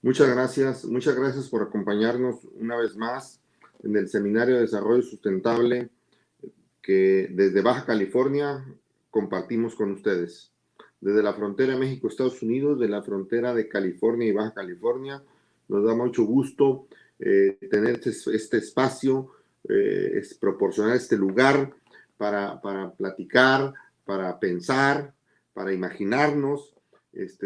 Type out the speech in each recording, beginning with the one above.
Muchas gracias por acompañarnos una vez más en el Seminario de Desarrollo Sustentable que desde Baja California compartimos con ustedes. Desde la frontera México-Estados Unidos, de la frontera de California y Baja California, nos da mucho gusto tener este espacio, proporcionar este lugar para platicar, para pensar, para imaginarnos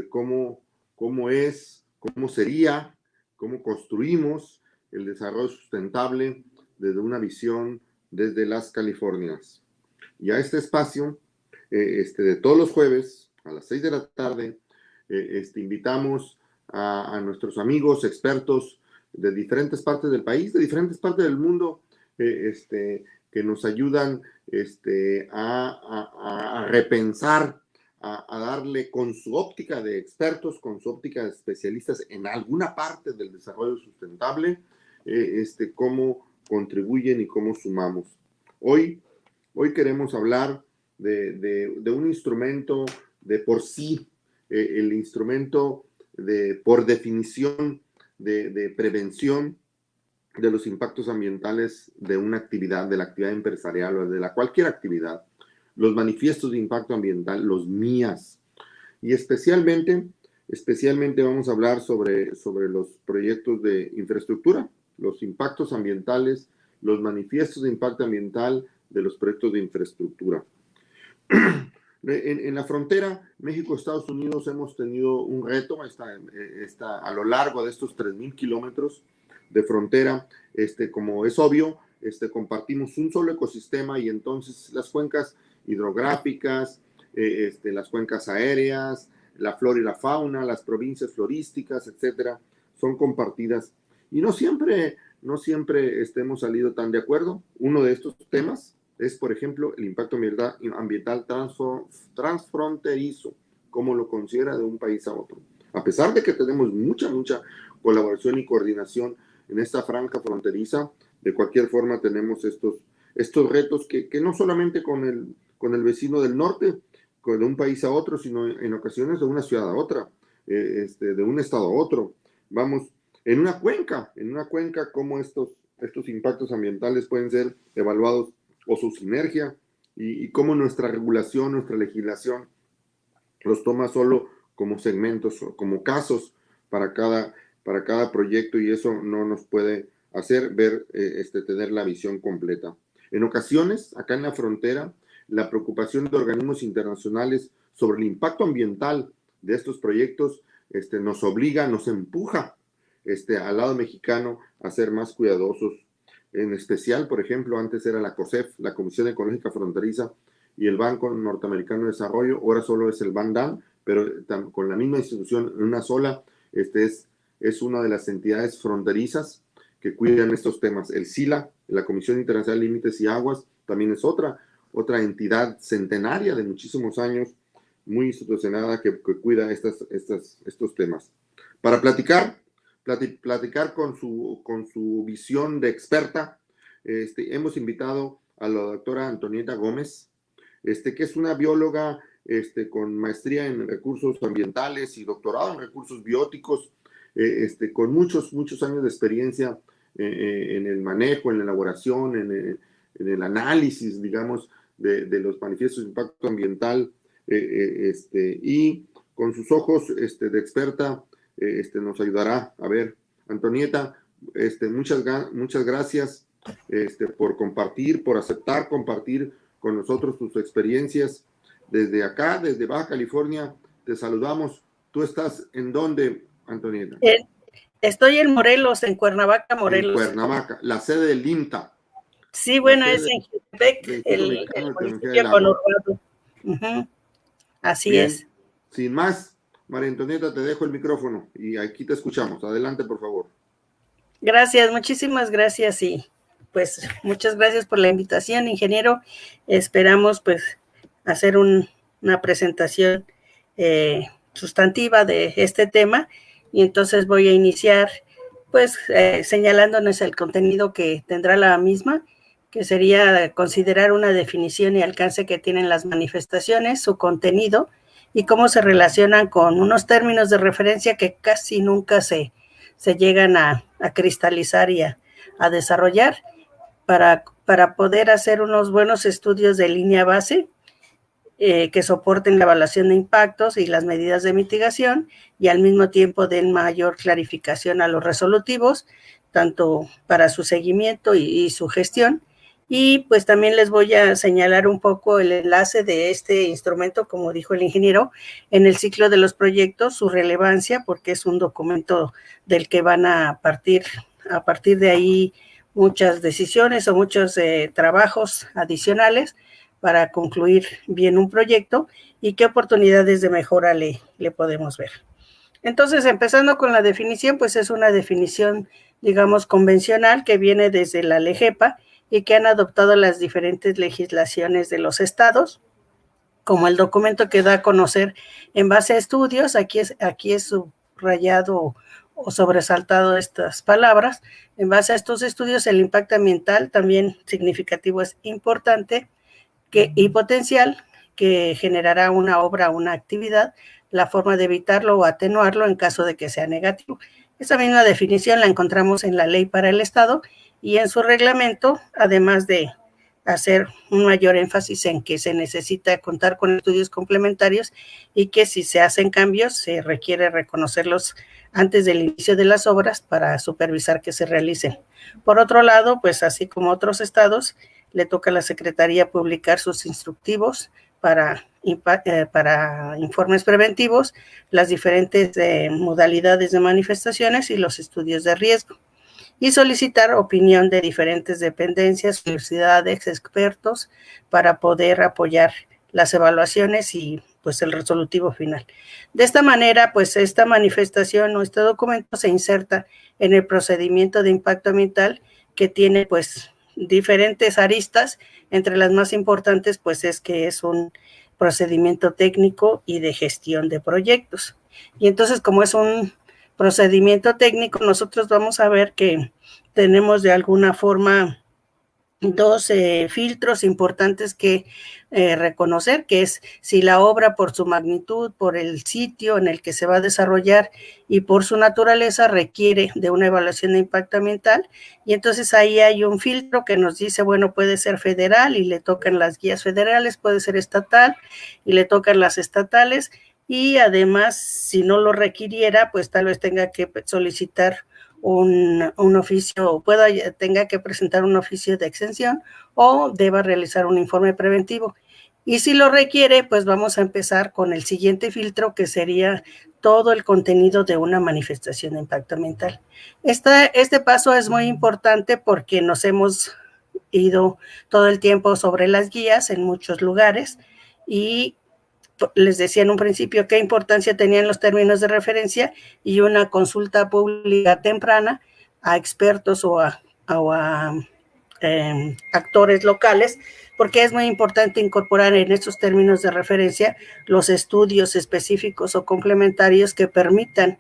cómo es, cómo sería, cómo construimos el desarrollo sustentable desde una visión desde las Californias. Y a este espacio, de todos los jueves a las 6 de la tarde, invitamos a nuestros amigos expertos de diferentes partes del país, de diferentes partes del mundo, que nos ayudan a repensar, a darle con su óptica de expertos, con su óptica de especialistas en alguna parte del desarrollo sustentable, cómo contribuyen y cómo sumamos. Hoy queremos hablar de un instrumento de por sí, el instrumento por definición de prevención de los impactos ambientales de una actividad, de la actividad empresarial o de cualquier actividad, los manifiestos de impacto ambiental, los MIAS. Y especialmente vamos a hablar sobre los proyectos de infraestructura, los impactos ambientales, los manifiestos de impacto ambiental de los proyectos de infraestructura. En la frontera México-Estados Unidos hemos tenido un reto a lo largo de estos 3,000 kilómetros de frontera. Como es obvio, compartimos un solo ecosistema y entonces las cuencas hidrográficas, las cuencas aéreas, la flora y la fauna, las provincias florísticas, etcétera, son compartidas. Y no siempre hemos salido tan de acuerdo. Uno de estos temas es, por ejemplo, el impacto ambiental transfronterizo, como lo considera de un país a otro. A pesar de que tenemos mucha colaboración y coordinación en esta franja fronteriza, de cualquier forma tenemos estos retos que no solamente con el vecino del norte, de un país a otro, sino en ocasiones de una ciudad a otra, de un estado a otro. Vamos, en una cuenca, cómo estos impactos ambientales pueden ser evaluados o su sinergia y cómo nuestra regulación, nuestra legislación los toma solo como segmentos o como casos para cada proyecto, y eso no nos puede hacer tener la visión completa. En ocasiones, acá en la frontera, la preocupación de organismos internacionales sobre el impacto ambiental de estos proyectos nos obliga, nos empuja al lado mexicano a ser más cuidadosos. En especial, por ejemplo, antes era la COSEF, la Comisión Ecológica Fronteriza, y el Banco Norteamericano de Desarrollo, ahora solo es el BANDAN, pero con la misma institución, en una sola, es una de las entidades fronterizas que cuidan estos temas. El SILA, la Comisión Internacional de Límites y Aguas, también es otra entidad centenaria de muchísimos años, muy institucionada, que cuida estos temas. Para platicar con su visión de experta, hemos invitado a la doctora Antonieta Gómez, que es una bióloga con maestría en recursos ambientales y doctorado en recursos bióticos, con muchos años de experiencia en el manejo, en la elaboración, en el análisis, digamos, de los manifiestos de impacto ambiental, y con sus ojos de experta nos ayudará. A ver, Antonieta, muchas gracias por compartir, por aceptar compartir con nosotros tus experiencias. Desde acá, desde Baja California, te saludamos. ¿Tú estás en dónde, Antonieta? Estoy en Morelos, en Cuernavaca, Morelos. En Cuernavaca, la sede del IMTA. Sí, bueno, es en Jutepec, el municipio conurbado. Así Bien. es. Sin más, María Antonieta, te dejo el micrófono y aquí te escuchamos. Adelante, por favor. Gracias, muchísimas gracias, y pues muchas gracias por la invitación, ingeniero. Esperamos pues hacer una presentación sustantiva de este tema, y entonces voy a iniciar pues señalándonos el contenido que tendrá la misma, que sería considerar una definición y alcance que tienen las manifestaciones, su contenido y cómo se relacionan con unos términos de referencia que casi nunca se se llegan a cristalizar y a desarrollar para poder hacer unos buenos estudios de línea base que soporten la evaluación de impactos y las medidas de mitigación y al mismo tiempo den mayor clarificación a los resolutivos, tanto para su seguimiento y su gestión. Y pues también les voy a señalar un poco el enlace de este instrumento, como dijo el ingeniero, en el ciclo de los proyectos, su relevancia, porque es un documento del que van a partir de ahí muchas decisiones o muchos trabajos adicionales para concluir bien un proyecto y qué oportunidades de mejora le podemos ver. Entonces, empezando con la definición, pues es una definición, digamos, convencional que viene desde la LEGEPA y que han adoptado las diferentes legislaciones de los estados, como el documento que da a conocer en base a estudios. Aquí es subrayado o sobresaltado estas palabras. En base a estos estudios, el impacto ambiental también significativo es importante y potencial que generará una obra o una actividad, la forma de evitarlo o atenuarlo en caso de que sea negativo. Esa misma definición la encontramos en la ley para el Estado y en su reglamento, además de hacer un mayor énfasis en que se necesita contar con estudios complementarios y que si se hacen cambios se requiere reconocerlos antes del inicio de las obras para supervisar que se realicen. Por otro lado, pues así como otros estados, le toca a la Secretaría publicar sus instructivos para informes preventivos, las diferentes modalidades de manifestaciones y los estudios de riesgo, y solicitar opinión de diferentes dependencias, universidades, expertos, para poder apoyar las evaluaciones y pues el resolutivo final. De esta manera, pues esta manifestación o este documento se inserta en el procedimiento de impacto ambiental, que tiene pues diferentes aristas. Entre las más importantes pues es que es un procedimiento técnico y de gestión de proyectos. Y entonces, como es un procedimiento técnico, nosotros vamos a ver que tenemos de alguna forma dos filtros importantes que reconocer, que es si la obra, por su magnitud, por el sitio en el que se va a desarrollar y por su naturaleza, requiere de una evaluación de impacto ambiental. Y entonces ahí hay un filtro que nos dice, bueno, puede ser federal y le tocan las guías federales, puede ser estatal y le tocan las estatales, y además, si no lo requiriera, pues tal vez tenga que solicitar un oficio, tenga que presentar un oficio de exención o deba realizar un informe preventivo. Y si lo requiere, pues vamos a empezar con el siguiente filtro, que sería todo el contenido de una manifestación de impacto ambiental. Este paso es muy importante porque nos hemos ido todo el tiempo sobre las guías en muchos lugares y les decía en un principio qué importancia tenían los términos de referencia y una consulta pública temprana a expertos o a actores locales, porque es muy importante incorporar en estos términos de referencia los estudios específicos o complementarios que permitan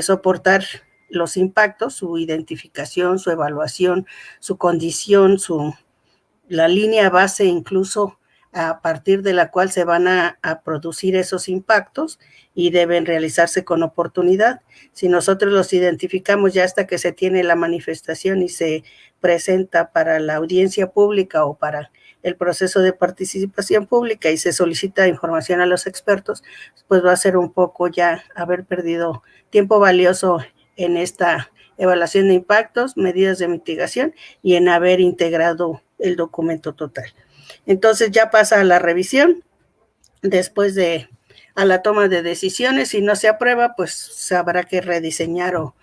soportar los impactos, su identificación, su evaluación, su condición, la línea base incluso a partir de la cual se van a producir esos impactos y deben realizarse con oportunidad. Si nosotros los identificamos ya hasta que se tiene la manifestación y se presenta para la audiencia pública o para el proceso de participación pública y se solicita información a los expertos, pues va a ser un poco ya haber perdido tiempo valioso en esta evaluación de impactos, medidas de mitigación y en haber integrado el documento total. Entonces ya pasa a la revisión, después a la toma de decisiones. Si no se aprueba, pues habrá que rediseñar o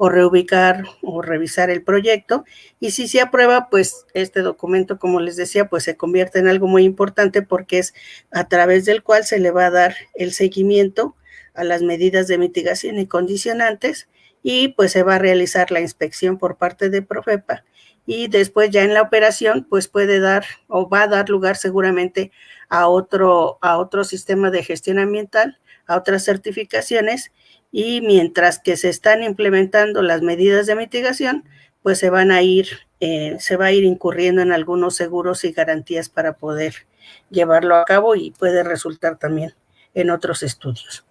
reubicar o revisar el proyecto, y si se aprueba, pues este documento, como les decía, pues se convierte en algo muy importante porque es a través del cual se le va a dar el seguimiento a las medidas de mitigación y condicionantes, y pues se va a realizar la inspección por parte de Profepa, y después ya en la operación pues puede dar o va a dar lugar seguramente a otro sistema de gestión ambiental, a otras certificaciones, y mientras que se están implementando las medidas de mitigación, pues se va a ir incurriendo en algunos seguros y garantías para poder llevarlo a cabo, y puede resultar también en otros estudios.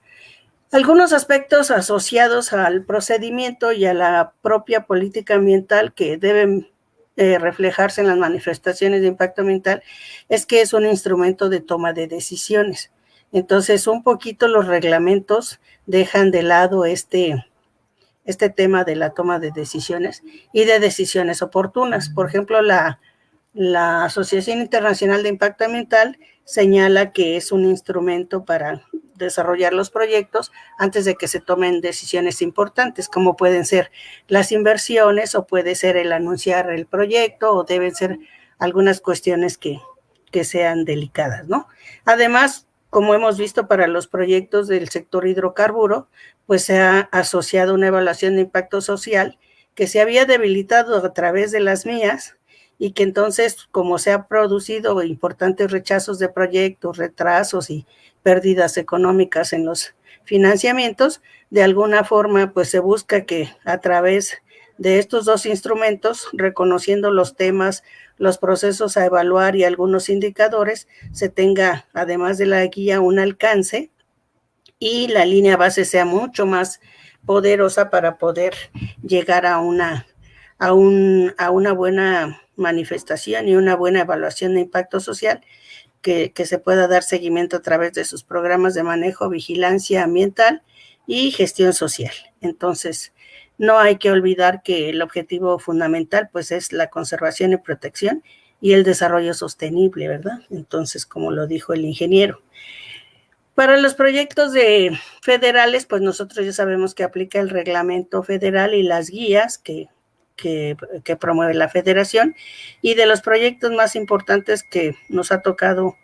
Algunos aspectos asociados al procedimiento y a la propia política ambiental que deben reflejarse en las manifestaciones de impacto ambiental es que es un instrumento de toma de decisiones. Entonces, un poquito los reglamentos dejan de lado este tema de la toma de decisiones y de decisiones oportunas. Por ejemplo, la Asociación Internacional de Impacto Ambiental señala que es un instrumento para desarrollar los proyectos antes de que se tomen decisiones importantes, como pueden ser las inversiones o puede ser el anunciar el proyecto o deben ser algunas cuestiones que sean delicadas, ¿no? Además, como hemos visto para los proyectos del sector hidrocarburo, pues se ha asociado una evaluación de impacto social que se había debilitado a través de las mías y que entonces, como se han producido importantes rechazos de proyectos, retrasos y pérdidas económicas en los financiamientos, de alguna forma pues se busca que a través de estos dos instrumentos, reconociendo los temas, los procesos a evaluar y algunos indicadores, se tenga, además de la guía, un alcance y la línea base sea mucho más poderosa para poder llegar a una buena manifestación y una buena evaluación de impacto social que se pueda dar seguimiento a través de sus programas de manejo, vigilancia ambiental y gestión social. Entonces, no hay que olvidar que el objetivo fundamental pues es la conservación y protección y el desarrollo sostenible, ¿verdad? Entonces, como lo dijo el ingeniero. Para los proyectos federales, pues nosotros ya sabemos que aplica el reglamento federal y las guías que promueve la federación, y de los proyectos más importantes que nos ha tocado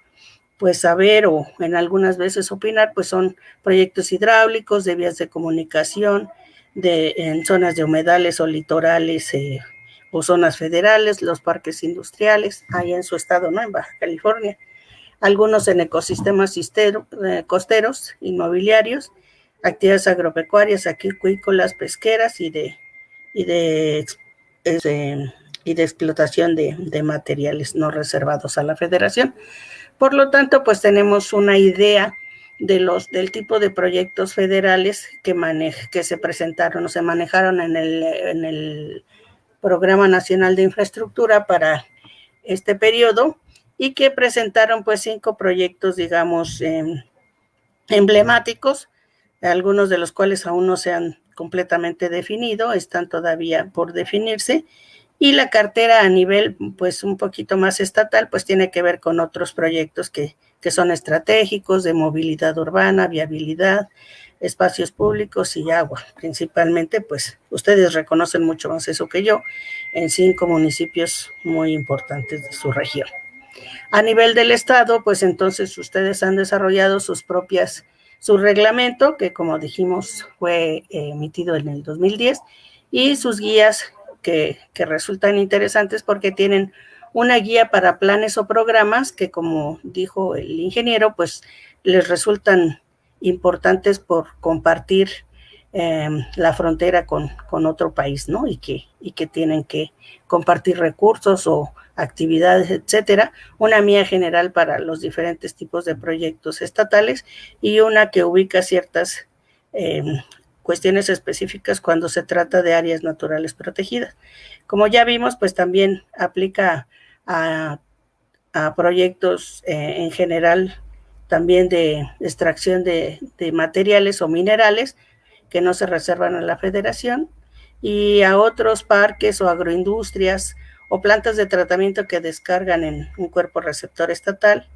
pues saber o en algunas veces opinar, pues son proyectos hidráulicos, de vías de comunicación, en zonas de humedales o litorales o zonas federales, los parques industriales, ahí en su estado, ¿no? En Baja California, algunos en ecosistemas costeros, inmobiliarios, actividades agropecuarias, acuícolas, pesqueras y de explotación de materiales no reservados a la federación. Por lo tanto, pues tenemos una idea del tipo de proyectos federales que se presentaron o se manejaron en el Programa Nacional de Infraestructura para este periodo y que presentaron pues 5 proyectos, digamos, emblemáticos, algunos de los cuales aún no se han completamente definido, están todavía por definirse, y la cartera a nivel pues un poquito más estatal pues tiene que ver con otros proyectos que son estratégicos de movilidad urbana, viabilidad, espacios públicos y agua. Principalmente pues ustedes reconocen mucho más eso que yo, en 5 municipios muy importantes de su región. A nivel del estado, pues entonces ustedes han desarrollado su reglamento, que como dijimos fue emitido en el 2010, y sus guías que resultan interesantes porque tienen una guía para planes o programas que, como dijo el ingeniero, pues les resultan importantes por compartir la frontera con otro país, ¿no? Y que tienen que compartir recursos o actividades, etcétera, una guía general para los diferentes tipos de proyectos estatales y una que ubica ciertas cuestiones específicas cuando se trata de áreas naturales protegidas. Como ya vimos, pues también aplica a proyectos en general también de extracción de materiales o minerales que no se reservan a la federación y a otros parques o agroindustrias o plantas de tratamiento que descargan en un cuerpo receptor estatal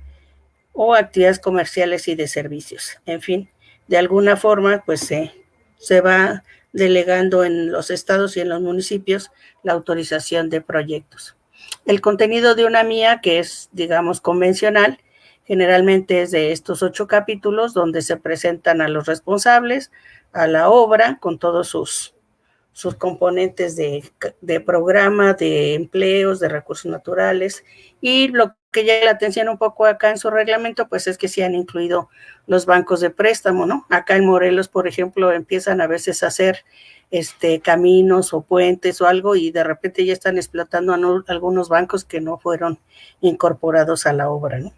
o actividades comerciales y de servicios. En fin, de alguna forma, pues se va delegando en los estados y en los municipios la autorización de proyectos. El contenido de una MIA, que es, digamos, convencional, generalmente es de estos 8 capítulos donde se presentan a los responsables, a la obra, con todos sus componentes de programa, de empleos, de recursos naturales, y lo que llama la atención un poco acá en su reglamento, pues es que se han incluido los bancos de préstamo, ¿no? Acá en Morelos, por ejemplo, empiezan a veces a hacer caminos o puentes o algo y de repente ya están explotando algunos bancos que no fueron incorporados a la obra, ¿no?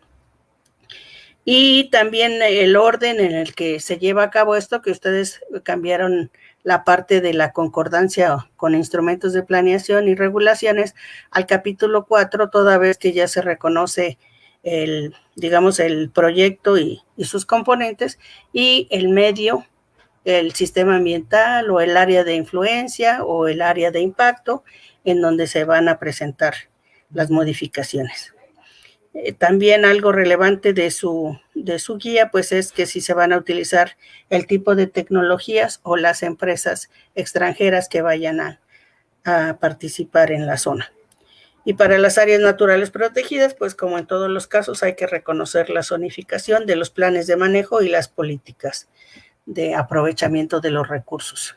Y también el orden en el que se lleva a cabo esto, que ustedes cambiaron la parte de la concordancia con instrumentos de planeación y regulaciones al capítulo 4, toda vez que ya se reconoce digamos, el proyecto y sus componentes, y el medio, el sistema ambiental o el área de influencia o el área de impacto en donde se van a presentar las modificaciones. También algo relevante de su guía, pues es que si se van a utilizar el tipo de tecnologías o las empresas extranjeras que vayan a participar en la zona. Y para las áreas naturales protegidas, pues como en todos los casos hay que reconocer la zonificación de los planes de manejo y las políticas de aprovechamiento de los recursos.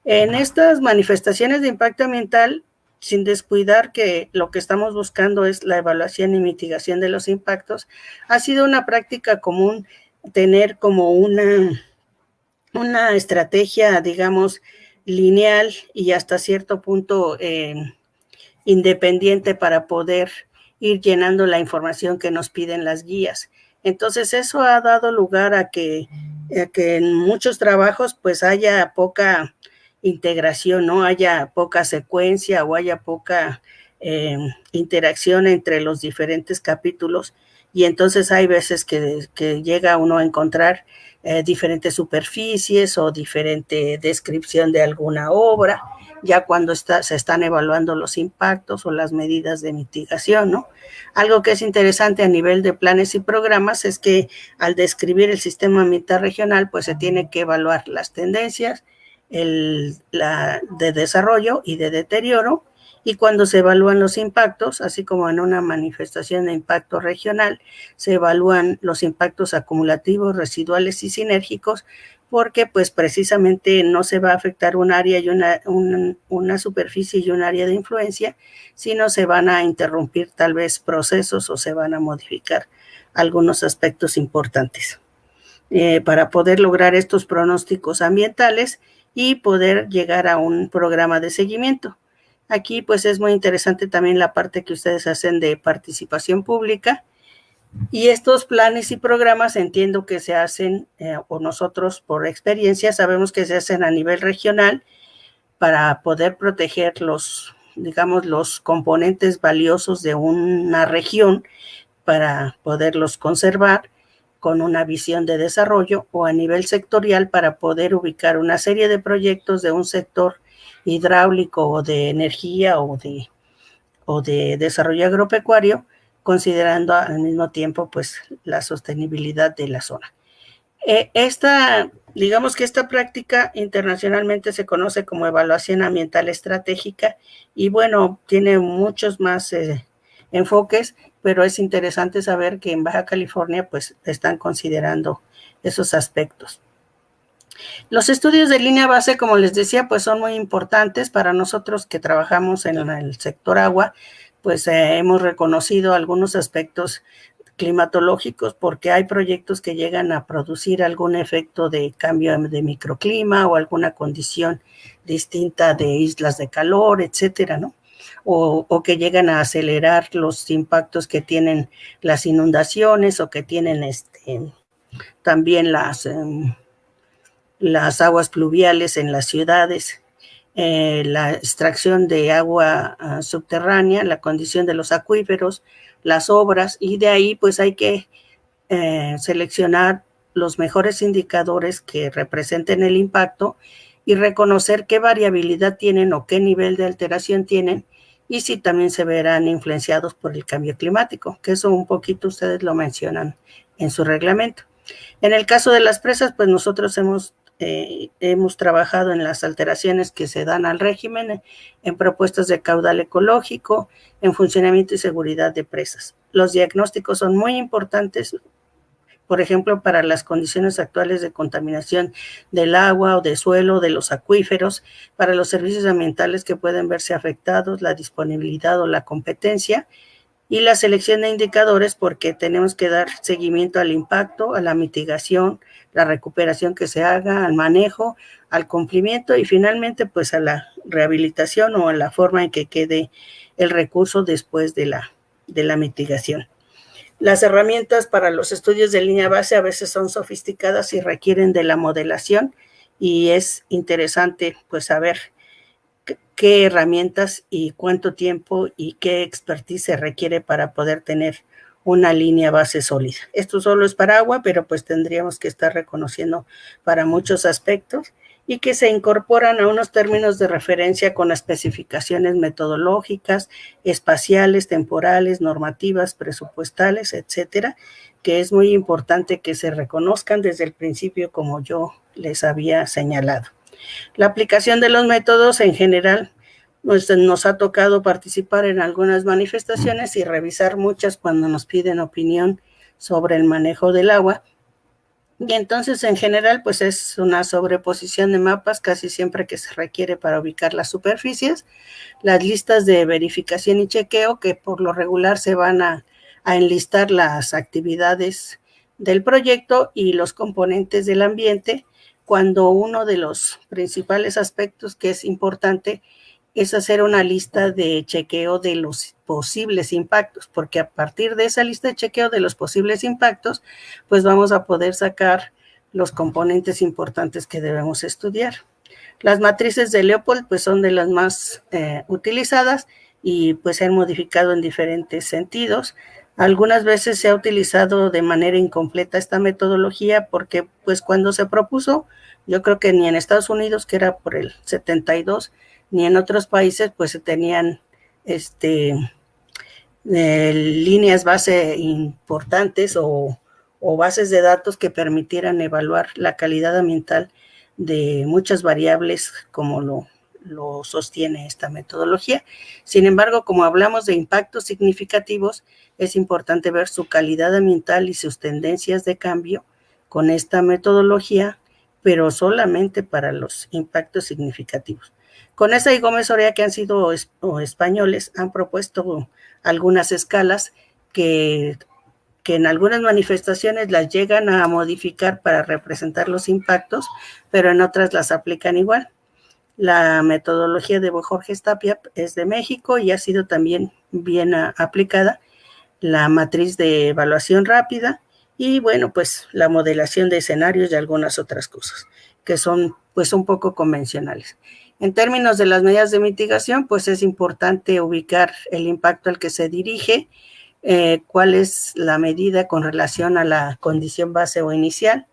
En estas manifestaciones de impacto ambiental, sin descuidar que lo que estamos buscando es la evaluación y mitigación de los impactos, ha sido una práctica común tener como una estrategia, digamos, lineal y hasta cierto punto independiente para poder ir llenando la información que nos piden las guías. Entonces, eso ha dado lugar a que en muchos trabajos pues haya poca integración, no haya poca secuencia o haya poca interacción entre los diferentes capítulos, y entonces hay veces que llega uno a encontrar diferentes superficies o diferente descripción de alguna obra, ya cuando se están evaluando los impactos o las medidas de mitigación, ¿no? Algo que es interesante a nivel de planes y programas es que al describir el sistema ambiental regional, pues se tiene que evaluar las tendencias de desarrollo y de deterioro, y cuando se evalúan los impactos, así como en una manifestación de impacto regional, se evalúan los impactos acumulativos, residuales y sinérgicos, porque pues precisamente no se va a afectar un área y una superficie y un área de influencia, sino se van a interrumpir tal vez procesos o se van a modificar algunos aspectos importantes para poder lograr estos pronósticos ambientales y poder llegar a un programa de seguimiento. Aquí pues es muy interesante también la parte que ustedes hacen de participación pública, y estos planes y programas entiendo que se hacen, o nosotros por experiencia sabemos que se hacen a nivel regional para poder proteger digamos, los componentes valiosos de una región, para poderlos conservar con una visión de desarrollo, o a nivel sectorial para poder ubicar una serie de proyectos de un sector hidráulico o de energía o de desarrollo agropecuario, considerando al mismo tiempo pues la sostenibilidad de la zona. Digamos que esta práctica internacionalmente se conoce como evaluación ambiental estratégica, y bueno, tiene muchos más enfoques, pero es interesante saber que en Baja California pues están considerando esos aspectos. Los estudios de línea base, como les decía, pues son muy importantes para nosotros que trabajamos en el sector agua, pues hemos reconocido algunos aspectos climatológicos, porque hay proyectos que llegan a producir algún efecto de cambio de microclima o alguna condición distinta de islas de calor, etcétera, ¿no? O que llegan a acelerar los impactos que tienen las inundaciones, o que tienen también las aguas pluviales en las ciudades, la extracción de agua subterránea, la condición de los acuíferos, las obras, y de ahí pues hay que seleccionar los mejores indicadores que representen el impacto y reconocer qué variabilidad tienen o qué nivel de alteración tienen, y si también se verán influenciados por el cambio climático, que eso un poquito ustedes lo mencionan en su reglamento. En el caso de las presas, pues nosotros hemos trabajado en las alteraciones que se dan al régimen, en propuestas de caudal ecológico, en funcionamiento y seguridad de presas. Los diagnósticos son muy importantes, por ejemplo, para las condiciones actuales de contaminación del agua o de suelo, de los acuíferos, para los servicios ambientales que pueden verse afectados, la disponibilidad o la competencia, y la selección de indicadores, porque tenemos que dar seguimiento al impacto, a la mitigación, la recuperación que se haga, al manejo, al cumplimiento y finalmente pues a la rehabilitación o a la forma en que quede el recurso después de la mitigación. Las herramientas para los estudios de línea base a veces son sofisticadas y requieren de la modelación, y es interesante pues saber qué herramientas y cuánto tiempo y qué expertise se requiere para poder tener una línea base sólida. Esto solo es para agua, pero pues tendríamos que estar reconociendo para muchos aspectos, y que se incorporan a unos términos de referencia con especificaciones metodológicas, espaciales, temporales, normativas, presupuestales, etcétera, que es muy importante que se reconozcan desde el principio, como yo les había señalado. La aplicación de los métodos en general, pues, nos ha tocado participar en algunas manifestaciones y revisar muchas cuando nos piden opinión sobre el manejo del agua. Y entonces, en general, pues es una sobreposición de mapas casi siempre que se requiere para ubicar las superficies, las listas de verificación y chequeo, que por lo regular se van a enlistar las actividades del proyecto y los componentes del ambiente, cuando uno de los principales aspectos que es importante es hacer una lista de chequeo de los posibles impactos, porque a partir de esa lista de chequeo de los posibles impactos, pues vamos a poder sacar los componentes importantes que debemos estudiar. Las matrices de Leopold pues son de las más utilizadas y pues se han modificado en diferentes sentidos. Algunas veces se ha utilizado de manera incompleta esta metodología porque pues cuando se propuso, yo creo que ni en Estados Unidos, que era por el 72, ni en otros países pues se tenían líneas base importantes o bases de datos que permitieran evaluar la calidad ambiental de muchas variables como lo sostiene esta metodología. Sin embargo, como hablamos de impactos significativos, es importante ver su calidad ambiental y sus tendencias de cambio con esta metodología, pero solamente para los impactos significativos. Conesa y Gómez Orea, que han sido españoles, han propuesto algunas escalas que en algunas manifestaciones las llegan a modificar para representar los impactos, pero en otras las aplican igual. La metodología de Jorge Tapia es de México y ha sido también bien aplicada. La matriz de evaluación rápida y, bueno, pues la modelación de escenarios y algunas otras cosas que son pues un poco convencionales. En términos de las medidas de mitigación, pues es importante ubicar el impacto al que se dirige, cuál es la medida con relación a la condición base o inicial,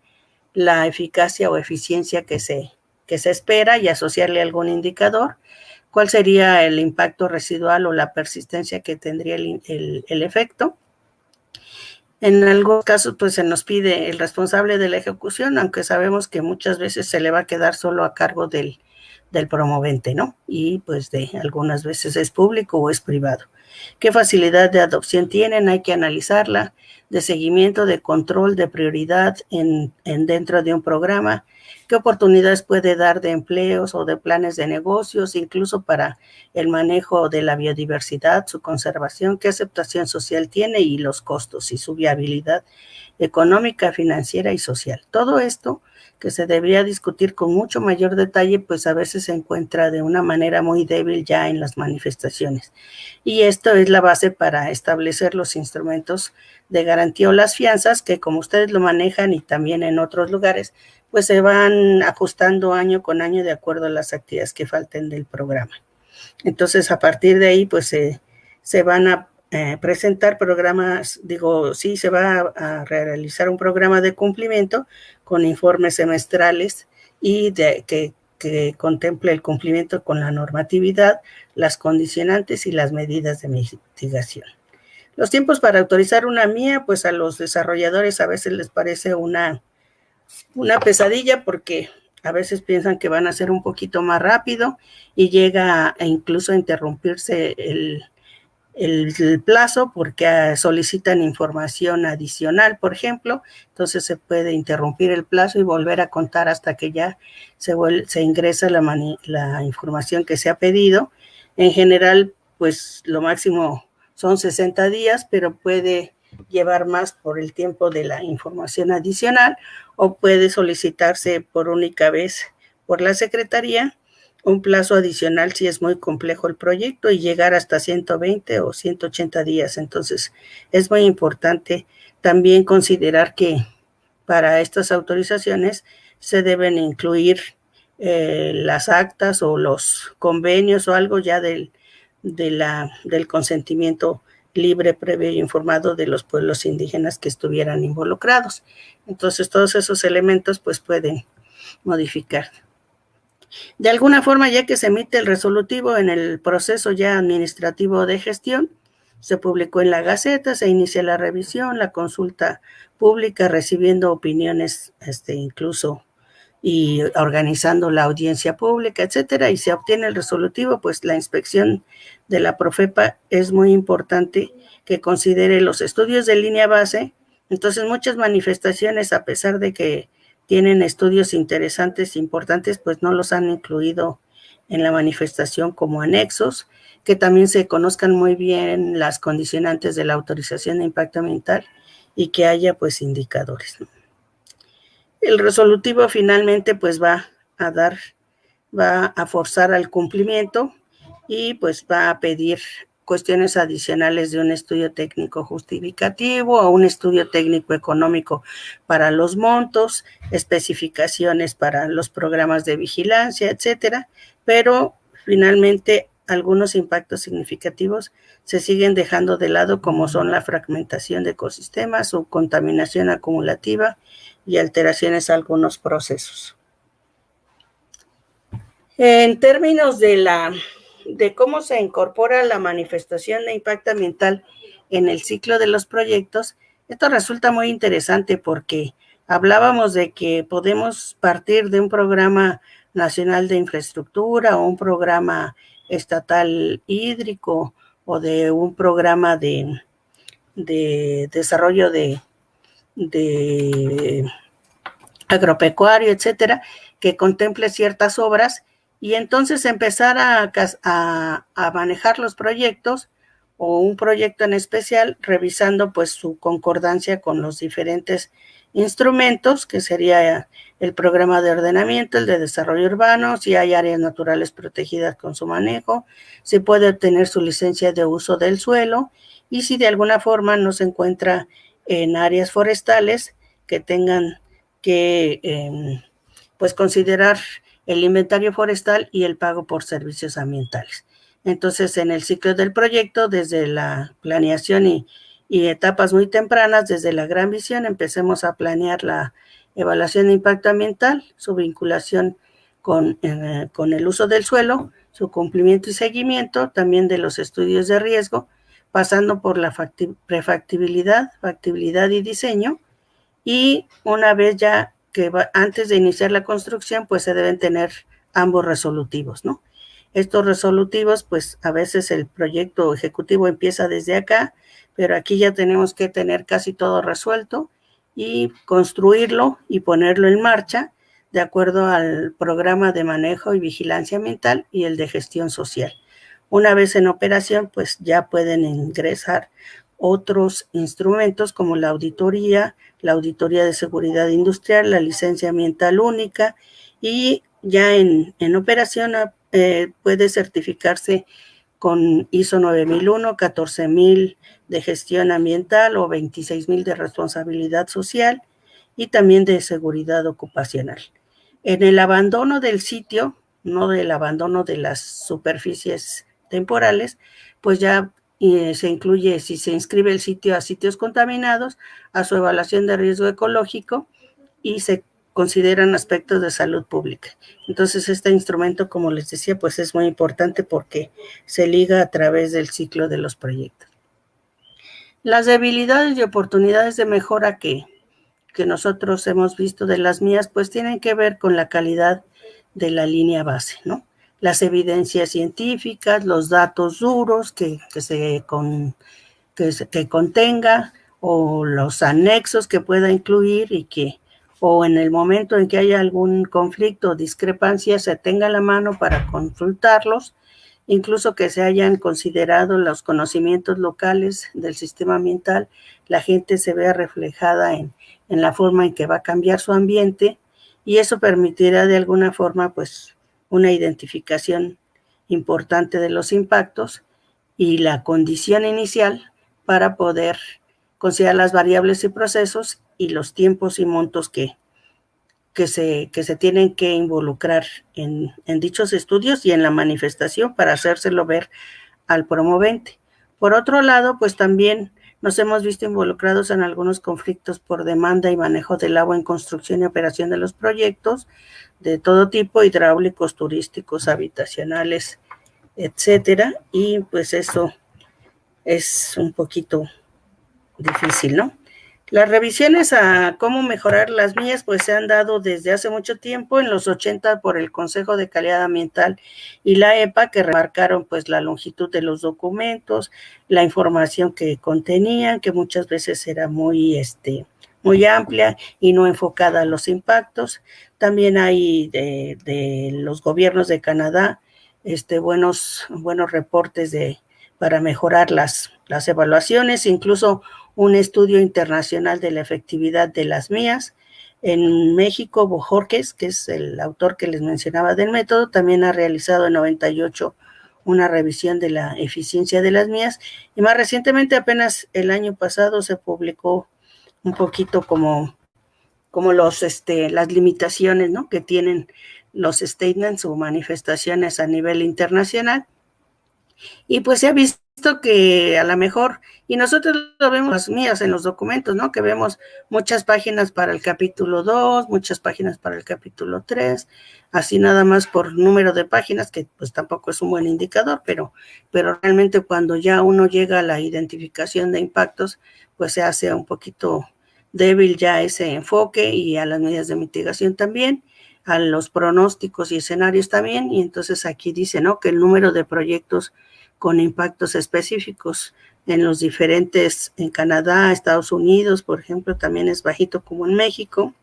la eficacia o eficiencia que se espera y asociarle algún indicador, cuál sería el impacto residual o la persistencia que tendría el efecto. En algunos casos, pues se nos pide el responsable de la ejecución, aunque sabemos que muchas veces se le va a quedar solo a cargo del promovente, ¿no? Y pues algunas veces es público o es privado. ¿Qué facilidad de adopción tienen? Hay que analizarla, de seguimiento, de control, de prioridad dentro de un programa. ¿Qué oportunidades puede dar de empleos o de planes de negocios, incluso para el manejo de la biodiversidad, su conservación? ¿Qué aceptación social tiene y los costos y su viabilidad económica, financiera y social? Todo esto que se debería discutir con mucho mayor detalle, pues a veces se encuentra de una manera muy débil ya en las manifestaciones. Y esto es la base para establecer los instrumentos de garantía o las fianzas, que como ustedes lo manejan y también en otros lugares, pues se van ajustando año con año de acuerdo a las actividades que falten del programa. Entonces, a partir de ahí, pues se van a presentar programas, se va a realizar un programa de cumplimiento con informes semestrales y que contemple el cumplimiento con la normatividad, las condicionantes y las medidas de mitigación. Los tiempos para autorizar una MIA, pues a los desarrolladores a veces les parece una pesadilla porque a veces piensan que van a ser un poquito más rápido y llega incluso a interrumpirse el plazo porque solicitan información adicional, por ejemplo. Entonces se puede interrumpir el plazo y volver a contar hasta que ya se ingresa la información que se ha pedido. En general, pues lo máximo son 60 días, pero puede llevar más por el tiempo de la información adicional, o puede solicitarse por única vez por la Secretaría, un plazo adicional si es muy complejo el proyecto y llegar hasta 120 o 180 días. Entonces, es muy importante también considerar que para estas autorizaciones se deben incluir las actas o los convenios o algo ya del consentimiento libre, previo e informado de los pueblos indígenas que estuvieran involucrados. Entonces, todos esos elementos pues pueden modificar. De alguna forma, ya que se emite el resolutivo en el proceso ya administrativo de gestión, se publicó en la Gaceta, se inicia la revisión, la consulta pública, recibiendo opiniones incluso y organizando la audiencia pública, etcétera, y se obtiene el resolutivo, pues la inspección de la Profepa es muy importante que considere los estudios de línea base. Entonces, muchas manifestaciones, a pesar de que tienen estudios interesantes, importantes, pues no los han incluido en la manifestación como anexos, que también se conozcan muy bien las condicionantes de la autorización de impacto ambiental y que haya pues indicadores, ¿no? El resolutivo finalmente pues va a forzar al cumplimiento y pues va a pedir cuestiones adicionales de un estudio técnico justificativo o un estudio técnico económico para los montos, especificaciones para los programas de vigilancia, etcétera, pero finalmente algunos impactos significativos se siguen dejando de lado, como son la fragmentación de ecosistemas o contaminación acumulativa y alteraciones a algunos procesos. En términos de cómo se incorpora la manifestación de impacto ambiental en el ciclo de los proyectos, esto resulta muy interesante porque hablábamos de que podemos partir de un programa nacional de infraestructura o un programa estatal hídrico o de un programa de desarrollo de agropecuario, etcétera, que contemple ciertas obras y entonces empezar a manejar los proyectos o un proyecto en especial, revisando pues su concordancia con los diferentes instrumentos, que sería el programa de ordenamiento, el de desarrollo urbano, si hay áreas naturales protegidas con su manejo, si puede obtener su licencia de uso del suelo y si de alguna forma no se encuentra en áreas forestales que tengan que pues considerar el inventario forestal y el pago por servicios ambientales. Entonces, en el ciclo del proyecto, desde la planeación y etapas muy tempranas, desde la gran visión, empecemos a planear la evaluación de impacto ambiental, su vinculación con el uso del suelo, su cumplimiento y seguimiento, también de los estudios de riesgo, pasando por la prefactibilidad, factibilidad y diseño, y una vez ya que antes de iniciar la construcción, pues se deben tener ambos resolutivos, ¿no? Estos resolutivos, pues a veces el proyecto ejecutivo empieza desde acá, pero aquí ya tenemos que tener casi todo resuelto y construirlo y ponerlo en marcha de acuerdo al programa de manejo y vigilancia ambiental y el de gestión social. Una vez en operación, pues ya pueden ingresar otros instrumentos como la auditoría de seguridad industrial, la licencia ambiental única y ya en operación puede certificarse con ISO 9001, 14000 de gestión ambiental o 26000 de responsabilidad social y también de seguridad ocupacional. En el abandono del sitio, no del abandono de las superficies temporales, pues ya se incluye, si se inscribe el sitio a sitios contaminados, a su evaluación de riesgo ecológico y se consideran aspectos de salud pública. Entonces, este instrumento, como les decía, pues es muy importante porque se liga a través del ciclo de los proyectos. Las debilidades y oportunidades de mejora que nosotros hemos visto de las mías, pues tienen que ver con la calidad de la línea base, ¿no? Las evidencias científicas, los datos duros que contenga o los anexos que pueda incluir y que o en el momento en que haya algún conflicto o discrepancia se tenga a la mano para consultarlos, incluso que se hayan considerado los conocimientos locales del sistema ambiental, la gente se vea reflejada en la forma en que va a cambiar su ambiente y eso permitirá de alguna forma pues una identificación importante de los impactos y la condición inicial para poder considerar las variables y procesos y los tiempos y montos que se tienen que involucrar en dichos estudios y en la manifestación para hacérselo ver al promovente. Por otro lado, pues también nos hemos visto involucrados en algunos conflictos por demanda y manejo del agua en construcción y operación de los proyectos de todo tipo, hidráulicos, turísticos, habitacionales, etcétera, y pues eso es un poquito difícil, ¿no? Las revisiones a cómo mejorar las mías pues se han dado desde hace mucho tiempo, en los 80 por el Consejo de Calidad Ambiental y la EPA, que remarcaron pues la longitud de los documentos, la información que contenían, que muchas veces era muy amplia y no enfocada a los impactos. También hay de los gobiernos de Canadá buenos reportes para mejorar las evaluaciones, incluso un estudio internacional de la efectividad de las mías. En México, Bojorquez, que es el autor que les mencionaba del método, también ha realizado en 98 una revisión de la eficiencia de las mías, y más recientemente, apenas el año pasado, se publicó un poquito como las limitaciones, ¿no?, que tienen los statements o manifestaciones a nivel internacional. Y pues se ha visto que a lo mejor, y nosotros lo vemos las mías en los documentos, ¿no?, que vemos muchas páginas para el capítulo 2, muchas páginas para el capítulo 3, así nada más por número de páginas, que pues tampoco es un buen indicador, pero realmente cuando ya uno llega a la identificación de impactos, pues se hace un poquito débil ya ese enfoque, y a las medidas de mitigación también, a los pronósticos y escenarios también. Y entonces aquí dice, ¿no?, que el número de proyectos con impactos específicos en los diferentes, en Canadá, Estados Unidos, por ejemplo, también es bajito como en México.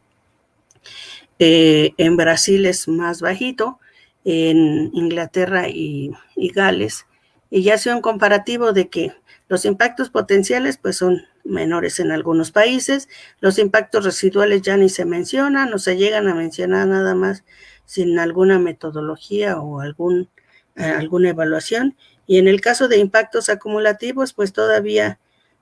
En Brasil es más bajito, en Inglaterra y Gales. Y ya hace un comparativo de que los impactos potenciales pues son menores en algunos países, los impactos residuales ya ni se mencionan, o se llegan a mencionar nada más sin alguna metodología o alguna evaluación. Y en el caso de impactos acumulativos, pues todavía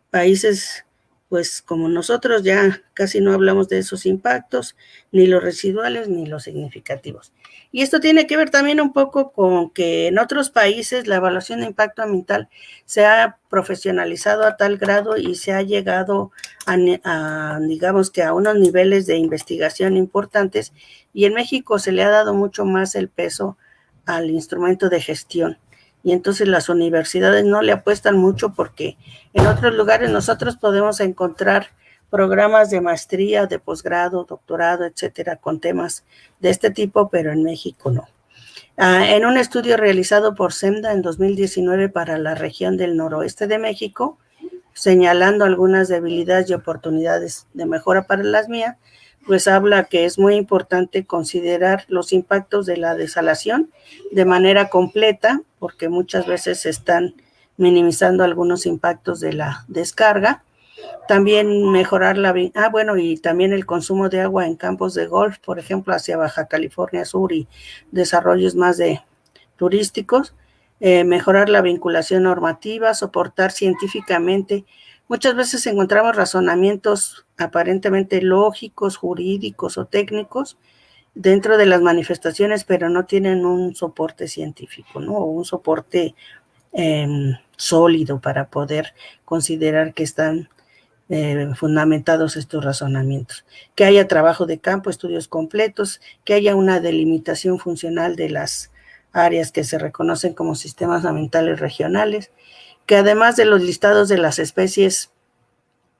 países pues como nosotros ya casi no hablamos de esos impactos, ni los residuales ni los significativos. Y esto tiene que ver también un poco con que en otros países la evaluación de impacto ambiental se ha profesionalizado a tal grado y se ha llegado a digamos que a unos niveles de investigación importantes, y en México se le ha dado mucho más el peso al instrumento de gestión. Y entonces las universidades no le apuestan mucho, porque en otros lugares nosotros podemos encontrar programas de maestría, de posgrado, doctorado, etcétera, con temas de este tipo, pero en México no. En un estudio realizado por SEMDA en 2019 para la región del noroeste de México, señalando algunas debilidades y oportunidades de mejora para las mías, pues habla que es muy importante considerar los impactos de la desalación de manera completa, porque muchas veces se están minimizando algunos impactos de la descarga. También mejorar y también el consumo de agua en campos de golf, por ejemplo, hacia Baja California Sur y desarrollos más turísticos. Mejorar la vinculación normativa, soportar científicamente. Muchas veces encontramos razonamientos aparentemente lógicos, jurídicos o técnicos dentro de las manifestaciones, pero no tienen un soporte científico, ¿no?, o un soporte sólido para poder considerar que están fundamentados estos razonamientos. Que haya trabajo de campo, estudios completos, que haya una delimitación funcional de las áreas que se reconocen como sistemas ambientales regionales, que además de los listados de las especies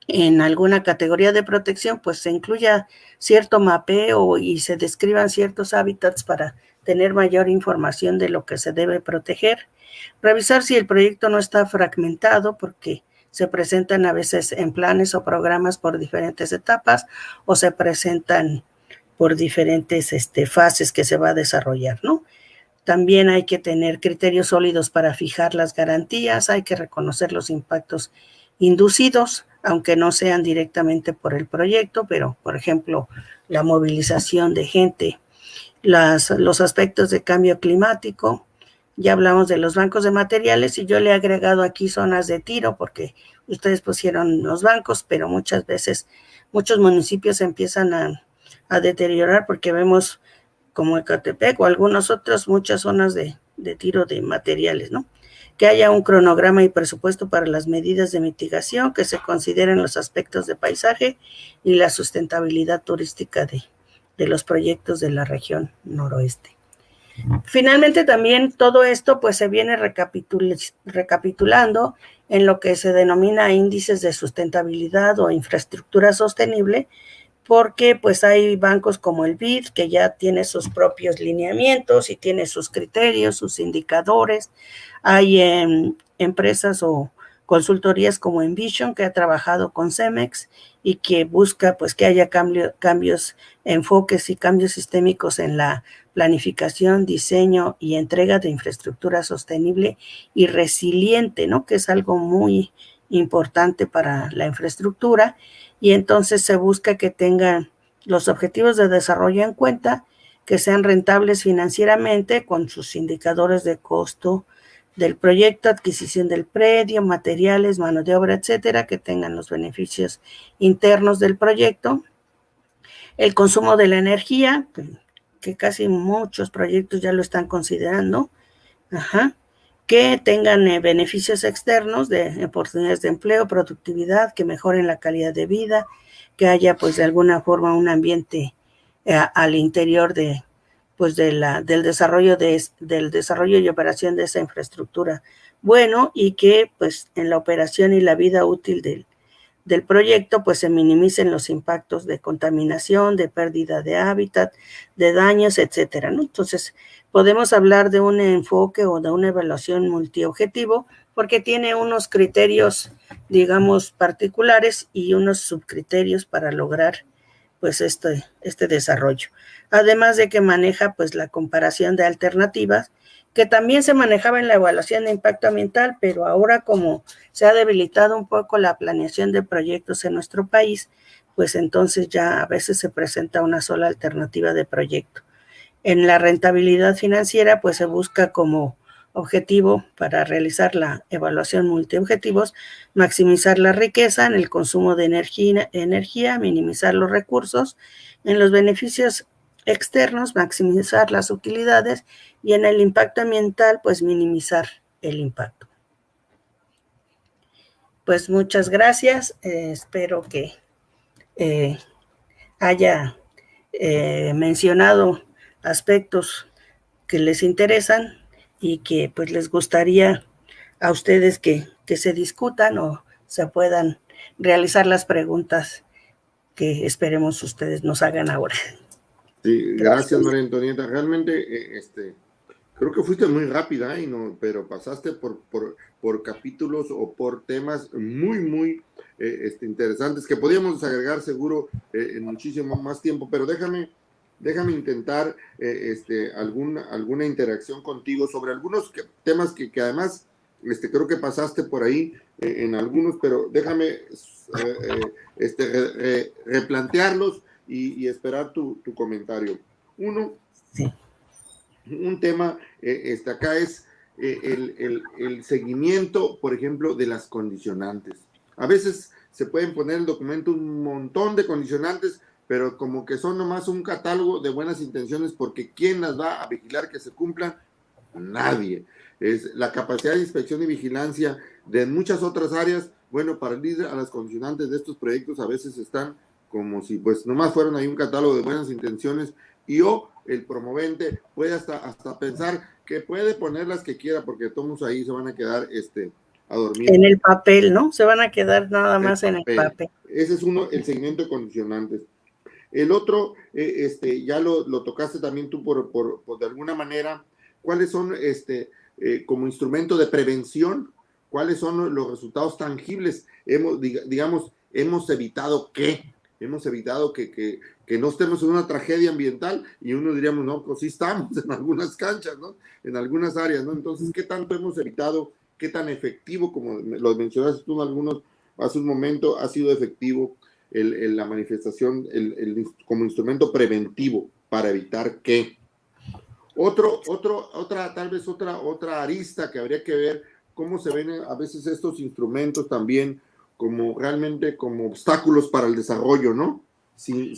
en alguna categoría de protección, pues se incluya cierto mapeo y se describan ciertos hábitats para tener mayor información de lo que se debe proteger. Revisar si el proyecto no está fragmentado, porque se presentan a veces en planes o programas por diferentes etapas, o se presentan por diferentes fases que se va a desarrollar, ¿no? También hay que tener criterios sólidos para fijar las garantías, hay que reconocer los impactos inducidos, aunque no sean directamente por el proyecto, pero, por ejemplo, la movilización de gente los aspectos de cambio climático. Ya hablamos de los bancos de materiales y yo le he agregado aquí zonas de tiro porque ustedes pusieron los bancos, pero muchas veces muchos municipios empiezan a deteriorar porque vemos como Ecatepec o algunos otros, muchas zonas de tiro de materiales, ¿no? Que haya un cronograma y presupuesto para las medidas de mitigación, que se consideren los aspectos de paisaje y la sustentabilidad turística de los proyectos de la región noroeste. Finalmente también todo esto pues se viene recapitulando en lo que se denomina índices de sustentabilidad o infraestructura sostenible, porque pues hay bancos como el BID que ya tiene sus propios lineamientos y tiene sus criterios, sus indicadores. Hay empresas o consultorías como Envision que ha trabajado con Cemex y que busca pues que haya cambios, enfoques y cambios sistémicos en la planificación, diseño y entrega de infraestructura sostenible y resiliente, ¿no? Que es algo muy importante para la infraestructura, y entonces se busca que tengan los objetivos de desarrollo en cuenta, que sean rentables financieramente con sus indicadores de costo del proyecto, adquisición del predio, materiales, mano de obra, etcétera, que tengan los beneficios internos del proyecto. El consumo de la energía, que casi muchos proyectos ya lo están considerando, que tengan beneficios externos de oportunidades de empleo, productividad, que mejoren la calidad de vida, que haya pues de alguna forma un ambiente al interior de pues del desarrollo y operación de esa infraestructura bueno, y que pues en la operación y la vida útil del proyecto pues se minimicen los impactos de contaminación, de pérdida de hábitat, de daños, etcétera, ¿no? Entonces, podemos hablar de un enfoque o de una evaluación multiobjetivo porque tiene unos criterios, digamos, particulares y unos subcriterios para lograr pues este desarrollo. Además de que maneja pues la comparación de alternativas, que también se manejaba en la evaluación de impacto ambiental, pero ahora como se ha debilitado un poco la planeación de proyectos en nuestro país, pues entonces ya a veces se presenta una sola alternativa de proyecto. En la rentabilidad financiera, pues se busca como objetivo para realizar la evaluación multiobjetivos, maximizar la riqueza en el consumo de energía, minimizar los recursos, en los beneficios externos, maximizar las utilidades y en el impacto ambiental, pues minimizar el impacto. Pues muchas gracias, espero que haya mencionado aspectos que les interesan y que pues les gustaría a ustedes que se discutan o se puedan realizar las preguntas que esperemos ustedes nos hagan ahora. Sí, gracias María Antonieta. Realmente creo que fuiste muy rápida, pero pasaste por capítulos o por temas muy interesantes que podíamos agregar seguro en muchísimo más tiempo, pero déjame intentar alguna interacción contigo sobre algunos temas que además creo que pasaste por ahí en algunos, pero déjame replantearlos y esperar tu comentario. Uno, sí. Un tema acá es el seguimiento, por ejemplo, de las condicionantes. A veces se pueden poner en el documento un montón de condicionantes, pero como que son nomás un catálogo de buenas intenciones, porque ¿quién las va a vigilar que se cumplan? Nadie. Es la capacidad de inspección y vigilancia de muchas otras áreas. Bueno, para el líder a las condicionantes de estos proyectos a veces están como si pues nomás fueran ahí un catálogo de buenas intenciones, y el promovente puede hasta pensar que puede poner las que quiera, porque todos ahí se van a quedar a dormir. En el papel, ¿no? Se van a quedar nada más en el papel. Ese es uno, el seguimiento de condicionantes. El otro, ya lo tocaste también tú por de alguna manera, ¿cuáles son como instrumento de prevención? ¿Cuáles son los resultados tangibles? Hemos evitado ¿qué? Hemos evitado que no estemos en una tragedia ambiental, y uno diríamos, no, pues sí estamos en algunas canchas, ¿no? En algunas áreas, ¿no? Entonces, ¿qué tanto hemos evitado? ¿Qué tan efectivo, como lo mencionaste tú en algunos hace un momento, ha sido efectivo la manifestación como instrumento preventivo para evitar qué? Tal vez otra arista que habría que ver cómo se ven a veces estos instrumentos también como realmente como obstáculos para el desarrollo, ¿no? Sin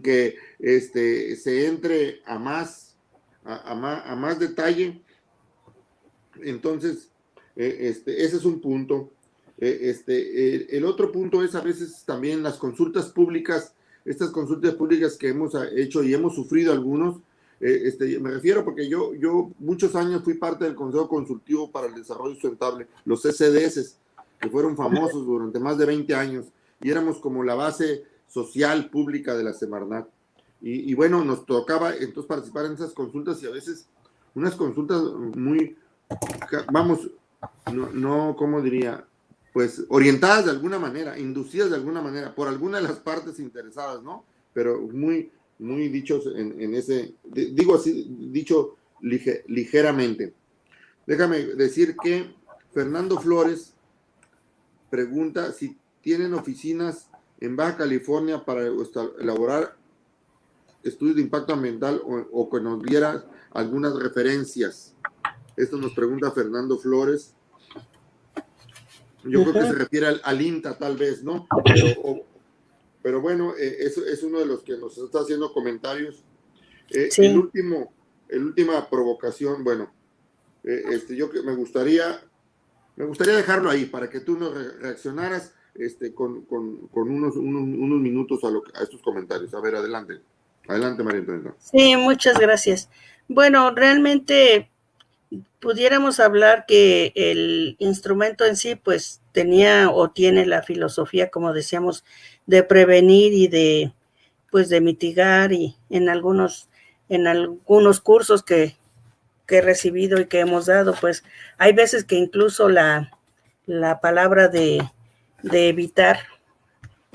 que se entre a más detalle. Entonces, ese es un punto. El otro punto es a veces también las consultas públicas, estas consultas públicas que hemos hecho y hemos sufrido algunos. Me refiero porque yo muchos años fui parte del Consejo Consultivo para el Desarrollo Sustentable, los CCDS, que fueron famosos durante más de 20 años, y éramos como la base social pública de la Semarnat. Y bueno, nos tocaba entonces participar en esas consultas, y a veces unas consultas muy, vamos, no, ¿cómo diría? Pues orientadas de alguna manera, inducidas de alguna manera, por alguna de las partes interesadas, ¿no? Pero muy dichos en ese, digo así, dicho ligeramente. Déjame decir que Fernando Flores pregunta si tienen oficinas en Baja California para elaborar estudios de impacto ambiental, o que nos diera algunas referencias. Esto nos pregunta Fernando Flores. Yo creo que se refiere al INTA, tal vez, ¿no? Pero bueno, eso es uno de los que nos está haciendo comentarios. Sí. La última provocación, bueno, yo que me gustaría dejarlo ahí para que tú nos reaccionaras con unos minutos a estos comentarios. A ver, adelante, María Antonieta. Sí, muchas gracias. Bueno, realmente pudiéramos hablar que el instrumento en sí, pues tenía o tiene la filosofía, como decíamos, de prevenir y de mitigar, y en algunos cursos que he recibido y que hemos dado, pues hay veces que incluso la palabra de evitar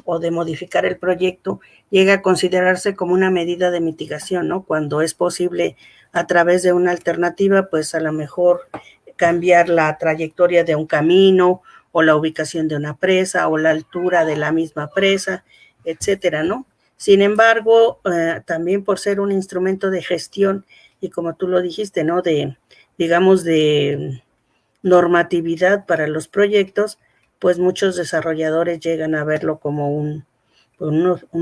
o de modificar el proyecto llega a considerarse como una medida de mitigación, ¿no? Cuando es posible a través de una alternativa, pues a lo mejor cambiar la trayectoria de un camino, o la ubicación de una presa, o la altura de la misma presa, etcétera, ¿no? Sin embargo, también por ser un instrumento de gestión, y como tú lo dijiste, ¿no? Digamos, de normatividad para los proyectos, pues muchos desarrolladores llegan a verlo como un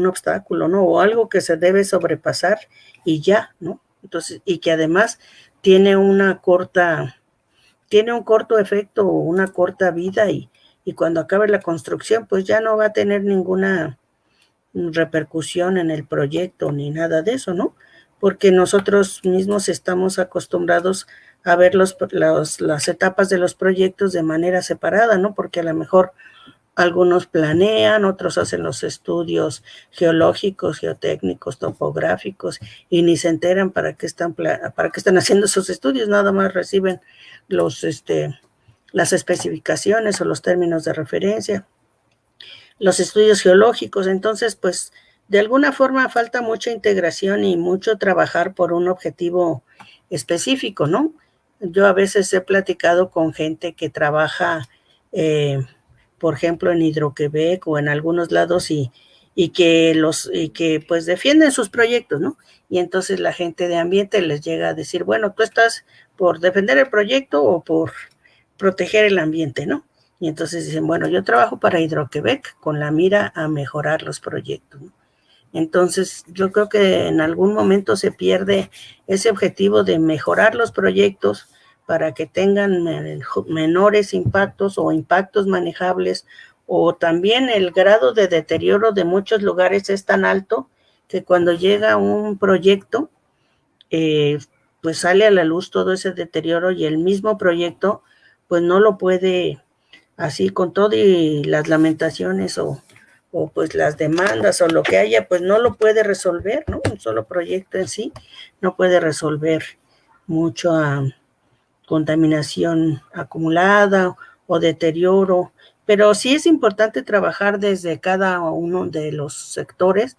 obstáculo, ¿no? O algo que se debe sobrepasar y ya, ¿no? Entonces, y que además tiene un corto efecto, una corta vida, y cuando acabe la construcción, pues ya no va a tener ninguna repercusión en el proyecto ni nada de eso, ¿no? Porque nosotros mismos estamos acostumbrados a ver las etapas de los proyectos de manera separada, ¿no? Porque a lo mejor algunos planean, otros hacen los estudios geológicos, geotécnicos, topográficos, y ni se enteran para qué están haciendo esos estudios, nada más reciben las especificaciones o los términos de referencia, los estudios geológicos. Entonces, pues, de alguna forma falta mucha integración y mucho trabajar por un objetivo específico, ¿no? Yo a veces he platicado con gente que trabaja, por ejemplo, en Hidro-Québec o en algunos lados, y que pues defienden sus proyectos, ¿no? Y entonces la gente de ambiente les llega a decir, bueno, tú estás por defender el proyecto o por proteger el ambiente, ¿no? Y entonces dicen, bueno, yo trabajo para Hidro-Québec con la mira a mejorar los proyectos, ¿no? Entonces, yo creo que en algún momento se pierde ese objetivo de mejorar los proyectos para que tengan menores impactos o impactos manejables, o también el grado de deterioro de muchos lugares es tan alto que cuando llega un proyecto, pues sale a la luz todo ese deterioro, y el mismo proyecto pues no lo puede, así con todo y las lamentaciones o pues las demandas o lo que haya, pues no lo puede resolver, ¿no? Un solo proyecto en sí no puede resolver mucha contaminación acumulada o deterioro, pero sí es importante trabajar desde cada uno de los sectores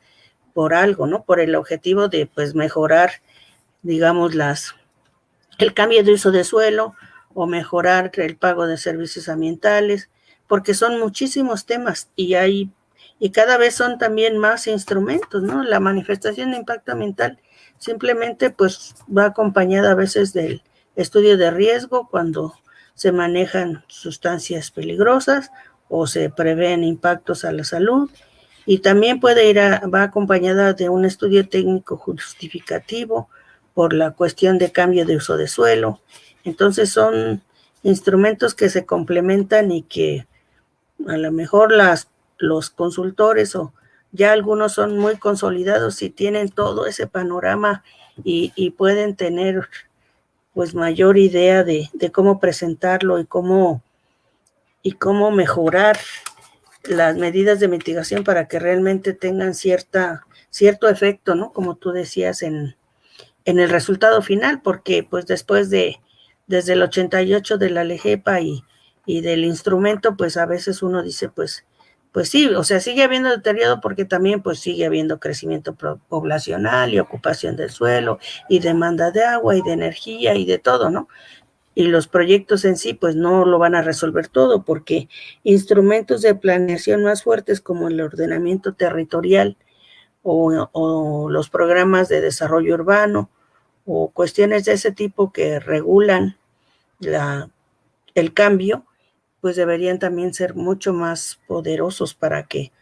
por algo, ¿no? Por el objetivo de, pues, mejorar, digamos, el cambio de uso de suelo, o mejorar el pago de servicios ambientales, porque son muchísimos temas y cada vez son también más instrumentos, ¿no? La manifestación de impacto ambiental simplemente pues va acompañada a veces del estudio de riesgo cuando se manejan sustancias peligrosas o se prevén impactos a la salud, y también va acompañada de un estudio técnico justificativo por la cuestión de cambio de uso de suelo. Entonces son instrumentos que se complementan y que a lo mejor los consultores o ya algunos son muy consolidados y tienen todo ese panorama y pueden tener pues mayor idea de cómo presentarlo y cómo mejorar las medidas de mitigación para que realmente tengan cierto efecto, ¿no? Como tú decías, en el resultado final, porque pues desde el 88 de la LEGEPA y del instrumento, pues a veces uno dice, pues sí, o sea, sigue habiendo deterioro porque también pues sigue habiendo crecimiento poblacional y ocupación del suelo y demanda de agua y de energía y de todo, ¿no? Y los proyectos en sí pues no lo van a resolver todo, porque instrumentos de planeación más fuertes como el ordenamiento territorial o los programas de desarrollo urbano o cuestiones de ese tipo que regulan el cambio, pues deberían también ser mucho más poderosos para que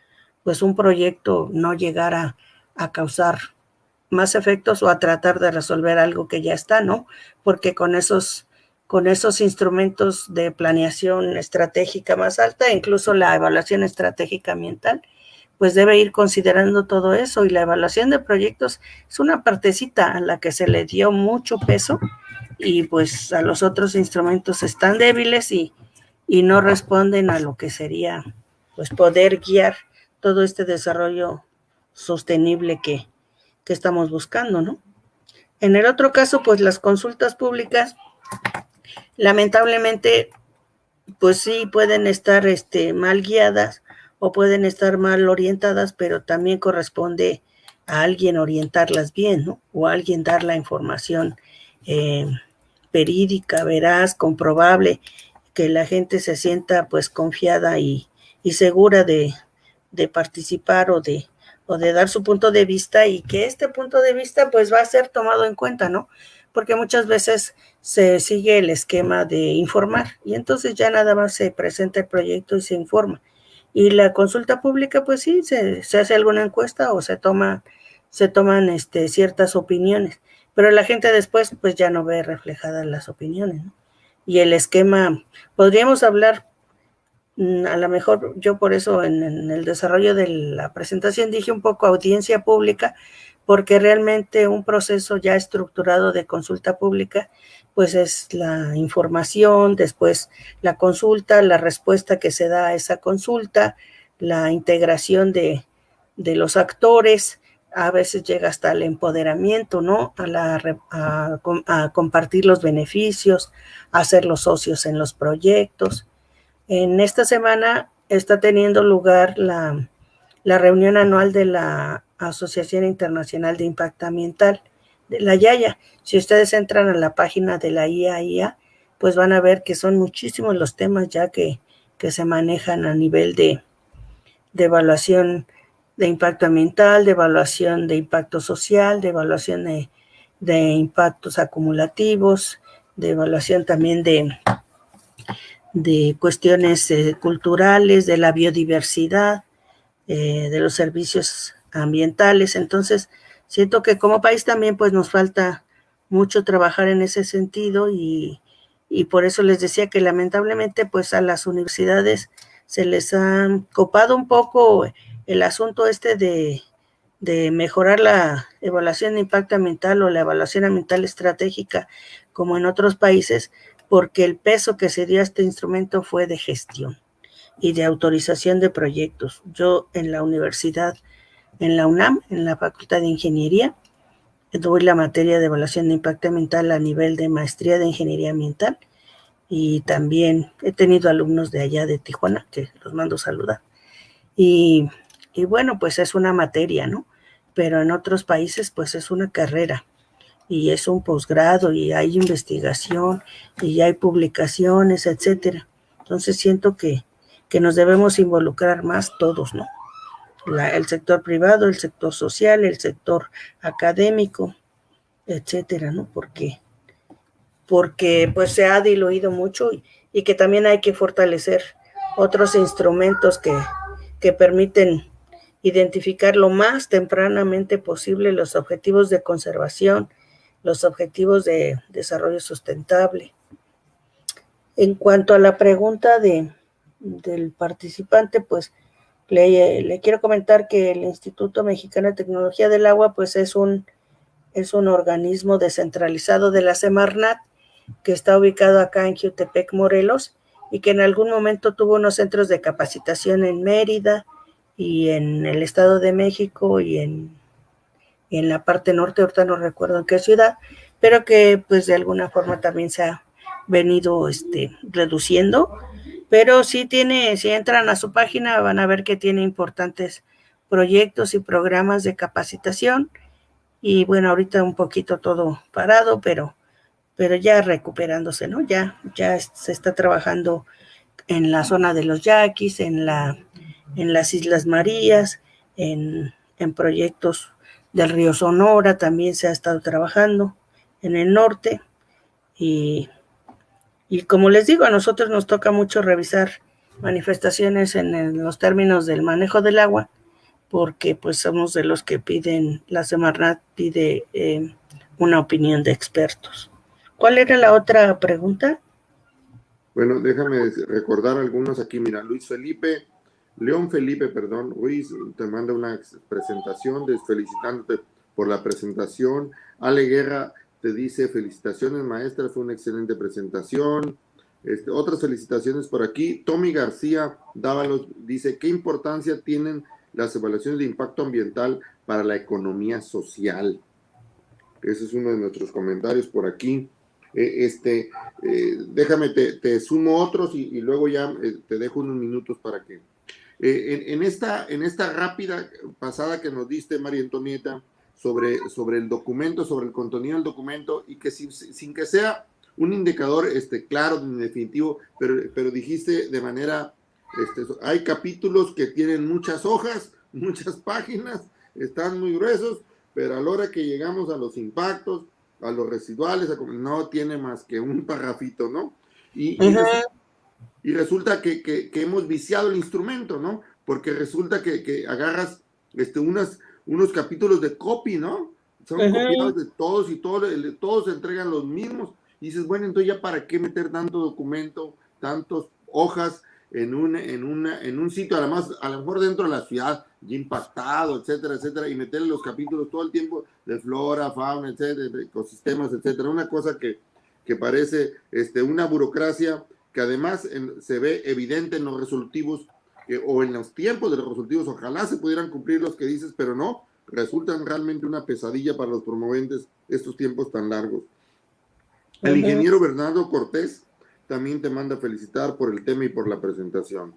pues un proyecto no llegara a causar más efectos o a tratar de resolver algo que ya está, ¿no? Porque con esos instrumentos de planeación estratégica más alta, incluso la evaluación estratégica ambiental, pues debe ir considerando todo eso, y la evaluación de proyectos es una partecita a la que se le dio mucho peso y pues a los otros instrumentos están débiles y no responden a lo que sería pues poder guiar todo este desarrollo sostenible que estamos buscando, ¿no? En el otro caso, pues las consultas públicas, lamentablemente, pues sí pueden estar mal guiadas o pueden estar mal orientadas, pero también corresponde a alguien orientarlas bien, ¿no? O a alguien dar la información verídica, veraz, comprobable, que la gente se sienta pues confiada y segura de participar o de dar su punto de vista, y que este punto de vista pues va a ser tomado en cuenta, ¿no? Porque muchas veces se sigue el esquema de informar y entonces ya nada más se presenta el proyecto y se informa. Y la consulta pública pues sí, se hace alguna encuesta o se toman ciertas opiniones, pero la gente después pues ya no ve reflejadas las opiniones, ¿no? Y el esquema, podríamos hablar, a lo mejor yo por eso en el desarrollo de la presentación dije un poco audiencia pública, porque realmente un proceso ya estructurado de consulta pública pues es la información, después la consulta, la respuesta que se da a esa consulta, la integración de los actores, a veces llega hasta el empoderamiento, ¿no? A compartir los beneficios, a hacer los socios en los proyectos. En esta semana está teniendo lugar la reunión anual de la Asociación Internacional de Impacto Ambiental, de la IAIA. Si ustedes entran a la página de la IAIA, pues van a ver que son muchísimos los temas ya que se manejan a nivel de evaluación de impacto ambiental, de evaluación de impacto social, de evaluación de impactos acumulativos, de evaluación también de cuestiones culturales, de la biodiversidad, de los servicios ambientales. Entonces, siento que como país también pues nos falta mucho trabajar en ese sentido, y por eso les decía que lamentablemente pues a las universidades se les ha copado un poco el asunto de mejorar la evaluación de impacto ambiental o la evaluación ambiental estratégica como en otros países, porque el peso que se dio a este instrumento fue de gestión y de autorización de proyectos. Yo en la universidad, en la UNAM, en la Facultad de Ingeniería, doy la materia de evaluación de impacto ambiental a nivel de maestría de ingeniería ambiental, y también he tenido alumnos de allá de Tijuana, que los mando saludar. Y bueno, pues es una materia, ¿no? Pero en otros países pues es una carrera y es un posgrado y hay investigación y hay publicaciones, etcétera. Entonces siento que nos debemos involucrar más todos, ¿no? El sector privado, el sector social, el sector académico, etcétera, ¿no? Porque pues se ha diluido mucho y que también hay que fortalecer otros instrumentos que permiten identificar lo más tempranamente posible los objetivos de conservación, los objetivos de desarrollo sustentable. En cuanto a la pregunta del participante, pues le quiero comentar que el Instituto Mexicano de Tecnología del Agua pues es un organismo descentralizado de la Semarnat que está ubicado acá en Jiutepec, Morelos, y que en algún momento tuvo unos centros de capacitación en Mérida y en el Estado de México y en la parte norte, ahorita no recuerdo en qué ciudad, pero que pues de alguna forma también se ha venido reduciendo, pero sí si entran a su página van a ver que tiene importantes proyectos y programas de capacitación, y bueno, ahorita un poquito todo parado, pero ya recuperándose, ¿no? Ya se está trabajando en la zona de los Yaquis, en las Islas Marías, en proyectos del río Sonora, también se ha estado trabajando en el norte, y como les digo, a nosotros nos toca mucho revisar manifestaciones en los términos del manejo del agua, porque pues somos de los que piden, la Semarnat pide una opinión de expertos. ¿Cuál era la otra pregunta? Bueno, déjame recordar algunos aquí. Mira, León Felipe, Ruiz, te manda una presentación felicitándote por la presentación. Ale Guerra te dice, felicitaciones maestra, fue una excelente presentación. Otras felicitaciones por aquí. Tommy García Dávalos dice, ¿qué importancia tienen las evaluaciones de impacto ambiental para la economía social? Ese es uno de nuestros comentarios por aquí. Déjame, te sumo otros y luego ya te dejo unos minutos para que... en esta rápida pasada que nos diste, María Antonieta, sobre el documento, sobre el contenido del documento, y que sin que sea un indicador claro ni definitivo, pero dijiste de manera, hay capítulos que tienen muchas hojas, muchas páginas, están muy gruesos, pero a la hora que llegamos a los impactos, a los residuales, no tiene más que un parrafito, ¿no? Y resulta que hemos viciado el instrumento, ¿no? Porque resulta que agarras unos capítulos de copy, ¿no? Son copiados de todos y todos se entregan los mismos. Y dices, bueno, entonces ya para qué meter tanto documento, tantas hojas en un sitio, además, a lo mejor dentro de la ciudad, ya impactado, etcétera, etcétera, y meterle los capítulos todo el tiempo de flora, fauna, etcétera, ecosistemas, etcétera. Una cosa que parece una burocracia que además se ve evidente en los resolutivos o en los tiempos de los resolutivos. Ojalá se pudieran cumplir los que dices, pero no, resultan realmente una pesadilla para los promoventes estos tiempos tan largos. El ingeniero Bernardo Cortés también te manda felicitar por el tema y por la presentación.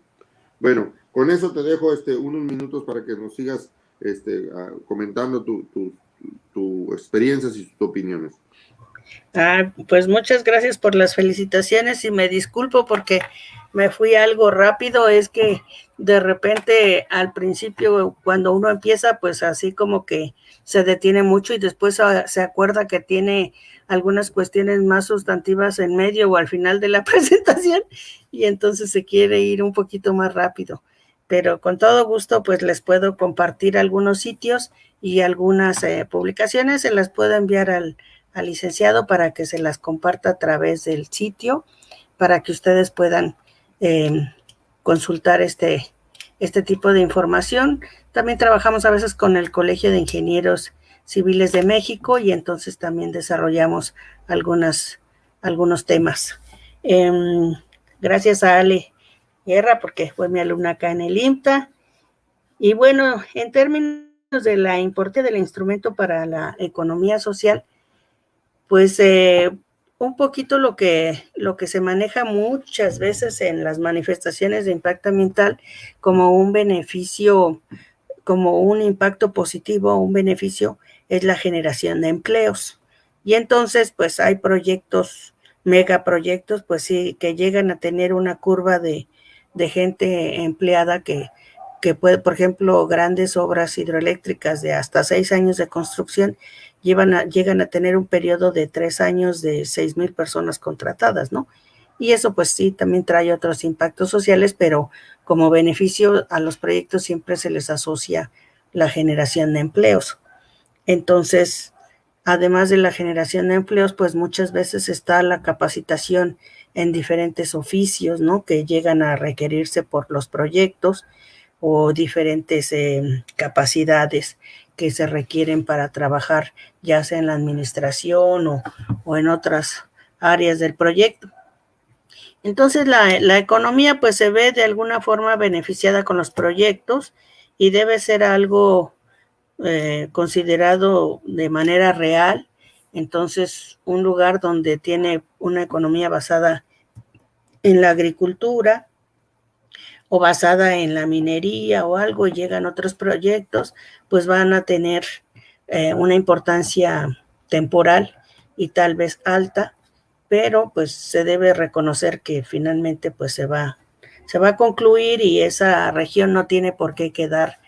Bueno, con eso te dejo unos minutos para que nos sigas comentando tus experiencias y tus opiniones. Pues muchas gracias por las felicitaciones y me disculpo porque me fui algo rápido. Es que de repente al principio cuando uno empieza pues así como que se detiene mucho y después se acuerda que tiene algunas cuestiones más sustantivas en medio o al final de la presentación y entonces se quiere ir un poquito más rápido, pero con todo gusto pues les puedo compartir algunos sitios y algunas publicaciones. Se las puedo enviar al licenciado para que se las comparta a través del sitio para que ustedes puedan consultar este tipo de información. También trabajamos a veces con el Colegio de Ingenieros Civiles de México y entonces también desarrollamos algunos temas. Gracias a Ale Guerra porque fue mi alumna acá en el IMTA. Y bueno, en términos de la importancia del instrumento para la economía social, pues un poquito lo que se maneja muchas veces en las manifestaciones de impacto ambiental como un beneficio, como un impacto positivo, un beneficio, es la generación de empleos. Y entonces, pues hay proyectos, megaproyectos, pues sí, que llegan a tener una curva de gente empleada que puede, por ejemplo, grandes obras hidroeléctricas de hasta 6 años de construcción, llegan a tener un periodo de 3 años de 6,000 personas contratadas, ¿no? Y eso pues sí, también trae otros impactos sociales, pero como beneficio a los proyectos siempre se les asocia la generación de empleos. Entonces, además de la generación de empleos, pues muchas veces está la capacitación en diferentes oficios, ¿no? Que llegan a requerirse por los proyectos o diferentes capacidades que se requieren para trabajar, ya sea en la administración o en otras áreas del proyecto. Entonces la economía pues se ve de alguna forma beneficiada con los proyectos y debe ser algo considerado de manera real. Entonces un lugar donde tiene una economía basada en la agricultura o basada en la minería o algo, y llegan otros proyectos, pues van a tener una importancia temporal y tal vez alta, pero pues se debe reconocer que finalmente pues se va a concluir y esa región no tiene por qué quedar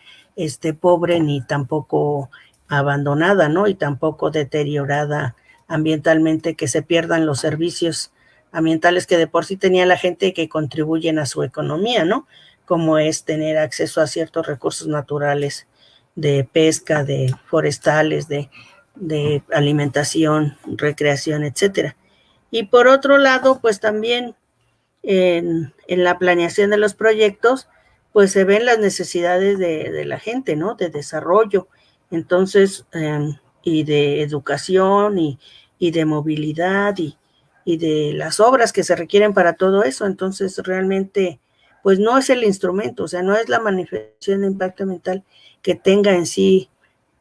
pobre ni tampoco abandonada, ¿no? Y tampoco deteriorada ambientalmente, que se pierdan los servicios ambientales que de por sí tenía la gente que contribuyen a su economía, ¿no? Como es tener acceso a ciertos recursos naturales de pesca, de forestales, de alimentación, recreación, etcétera. Y por otro lado, pues también en la planeación de los proyectos, pues se ven las necesidades de la gente, ¿no? De desarrollo, entonces, y de educación y de movilidad y de las obras que se requieren para todo eso. Entonces, realmente, pues no es el instrumento, o sea, no es la manifestación de impacto ambiental que tenga en sí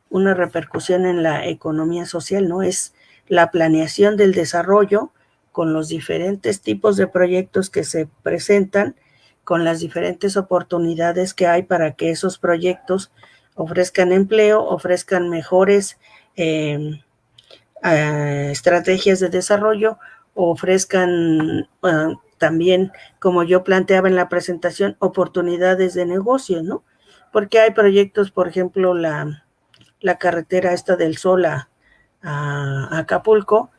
una repercusión en la economía social, ¿no? Es la planeación del desarrollo con los diferentes tipos de proyectos que se presentan, con las diferentes oportunidades que hay para que esos proyectos ofrezcan empleo, ofrezcan mejores estrategias de desarrollo, ofrezcan también, como yo planteaba en la presentación, oportunidades de negocio, ¿no? Porque hay proyectos, por ejemplo, la carretera esta del Sol a Acapulco,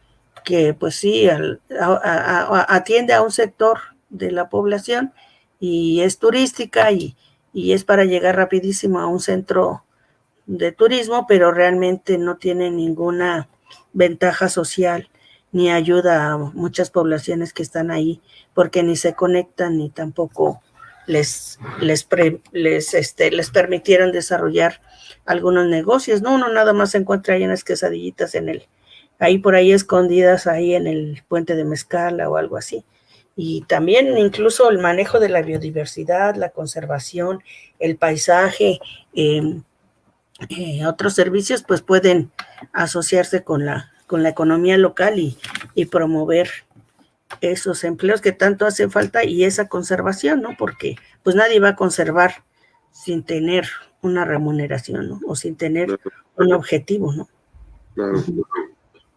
que pues sí, atiende a un sector de la población y es turística y es para llegar rapidísimo a un centro de turismo, pero realmente no tiene ninguna ventaja social ni ayuda a muchas poblaciones que están ahí, porque ni se conectan ni tampoco les permitieron desarrollar algunos negocios, ¿no? Uno nada más se encuentra ahí unas quesadillitas ahí por ahí escondidas ahí en el puente de Mezcala o algo así. Y también incluso el manejo de la biodiversidad, la conservación, el paisaje, otros servicios pues pueden asociarse con la economía local y promover esos empleos que tanto hace falta y esa conservación, ¿no? Porque pues nadie va a conservar sin tener una remuneración, ¿no? O sin tener un objetivo, ¿no? Claro.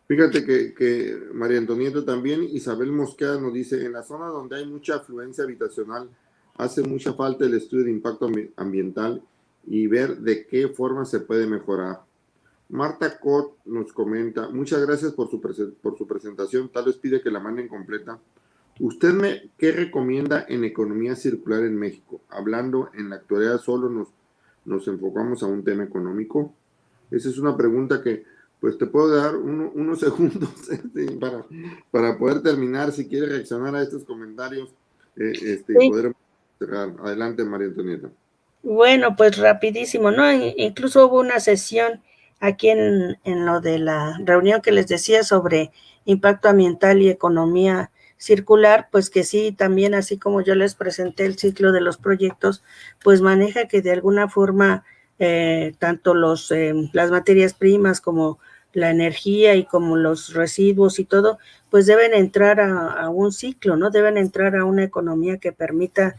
Fíjate que María Antonieta también, Isabel Mosqueda nos dice, en la zona donde hay mucha afluencia habitacional, hace mucha falta el estudio de impacto ambiental y ver de qué forma se puede mejorar. Marta Cot nos comenta, muchas gracias por su presentación, tal vez pide que la manden completa. ¿Qué recomienda en economía circular en México? Hablando en la actualidad solo nos enfocamos a un tema económico. Esa es una pregunta que pues te puedo dar unos segundos para poder terminar, si quieres reaccionar a estos comentarios sí. Y poder cerrar. Adelante, María Antonieta. Bueno, pues rapidísimo, ¿no? Incluso hubo una sesión aquí en lo de la reunión que les decía sobre impacto ambiental y economía circular, pues que sí, también así como yo les presenté el ciclo de los proyectos, pues maneja que de alguna forma tanto las materias primas como la energía y como los residuos y todo, pues deben entrar a un ciclo, ¿no? Deben entrar a una economía que permita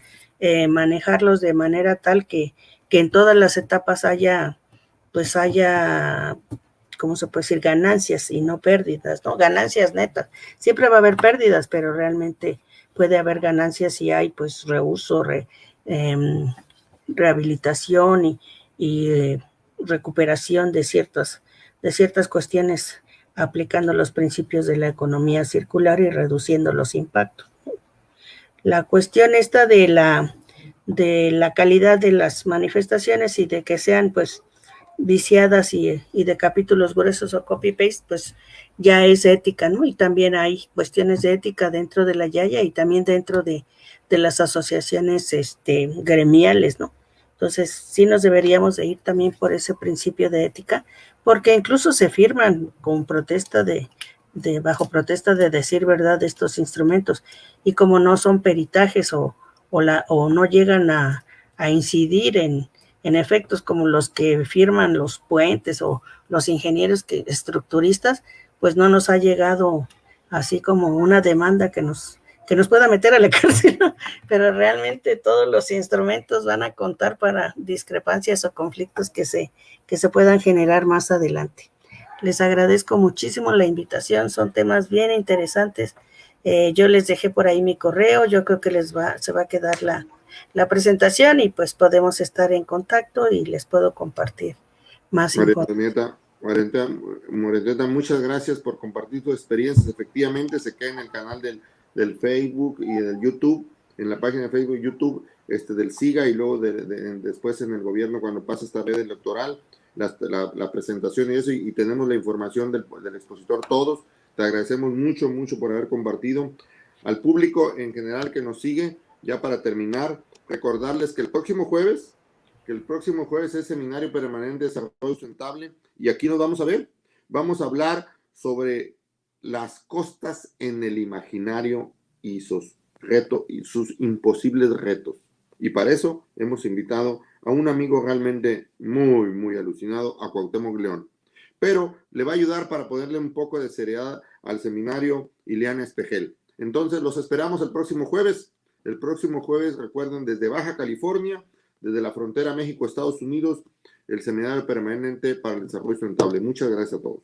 manejarlos de manera tal que en todas las etapas haya, ¿cómo se puede decir? Ganancias y no pérdidas, ¿no? Ganancias netas. Siempre va a haber pérdidas, pero realmente puede haber ganancias si hay, pues, reuso, rehabilitación y recuperación de ciertas ciertas cuestiones aplicando los principios de la economía circular y reduciendo los impactos. La cuestión esta de la calidad de las manifestaciones y de que sean pues viciadas y de capítulos gruesos o copy-paste, pues ya es ética, ¿no? Y también hay cuestiones de ética dentro de la Yaya y también dentro de las asociaciones gremiales, ¿no? Entonces, sí nos deberíamos de ir también por ese principio de ética, porque incluso se firman con protesta bajo protesta de decir verdad de estos instrumentos, y como no son peritajes o no llegan a incidir en efectos como los que firman los puentes o los ingenieros estructuristas, pues no nos ha llegado así como una demanda que nos pueda meter a la cárcel, ¿no? Pero realmente todos los instrumentos van a contar para discrepancias o conflictos que se puedan generar más adelante. Les agradezco muchísimo la invitación, son temas bien interesantes. Yo les dejé por ahí mi correo, yo creo que se va a quedar la presentación y pues podemos estar en contacto y les puedo compartir más información. Moreteta, muchas gracias por compartir tus experiencias. Efectivamente, se queda en el canal del Facebook y del YouTube, en la página de Facebook y YouTube del SIGA, y luego después en el gobierno cuando pasa esta red electoral, la presentación y eso, y tenemos la información del expositor todos. Te agradecemos mucho, mucho por haber compartido. Al público en general que nos sigue, ya para terminar, recordarles que el próximo jueves es Seminario Permanente de Desarrollo Sustentable, y aquí nos vamos a hablar sobre las costas en el imaginario y sus retos y sus imposibles retos. Y para eso hemos invitado a un amigo realmente muy, muy alucinado, a Cuauhtémoc León. Pero le va a ayudar para ponerle un poco de seriedad al seminario Ileana Espejel. Entonces los esperamos el próximo jueves. El próximo jueves, recuerden, desde Baja California, desde la frontera México-Estados Unidos, el Seminario Permanente para el Desarrollo Sustentable. Muchas gracias a todos.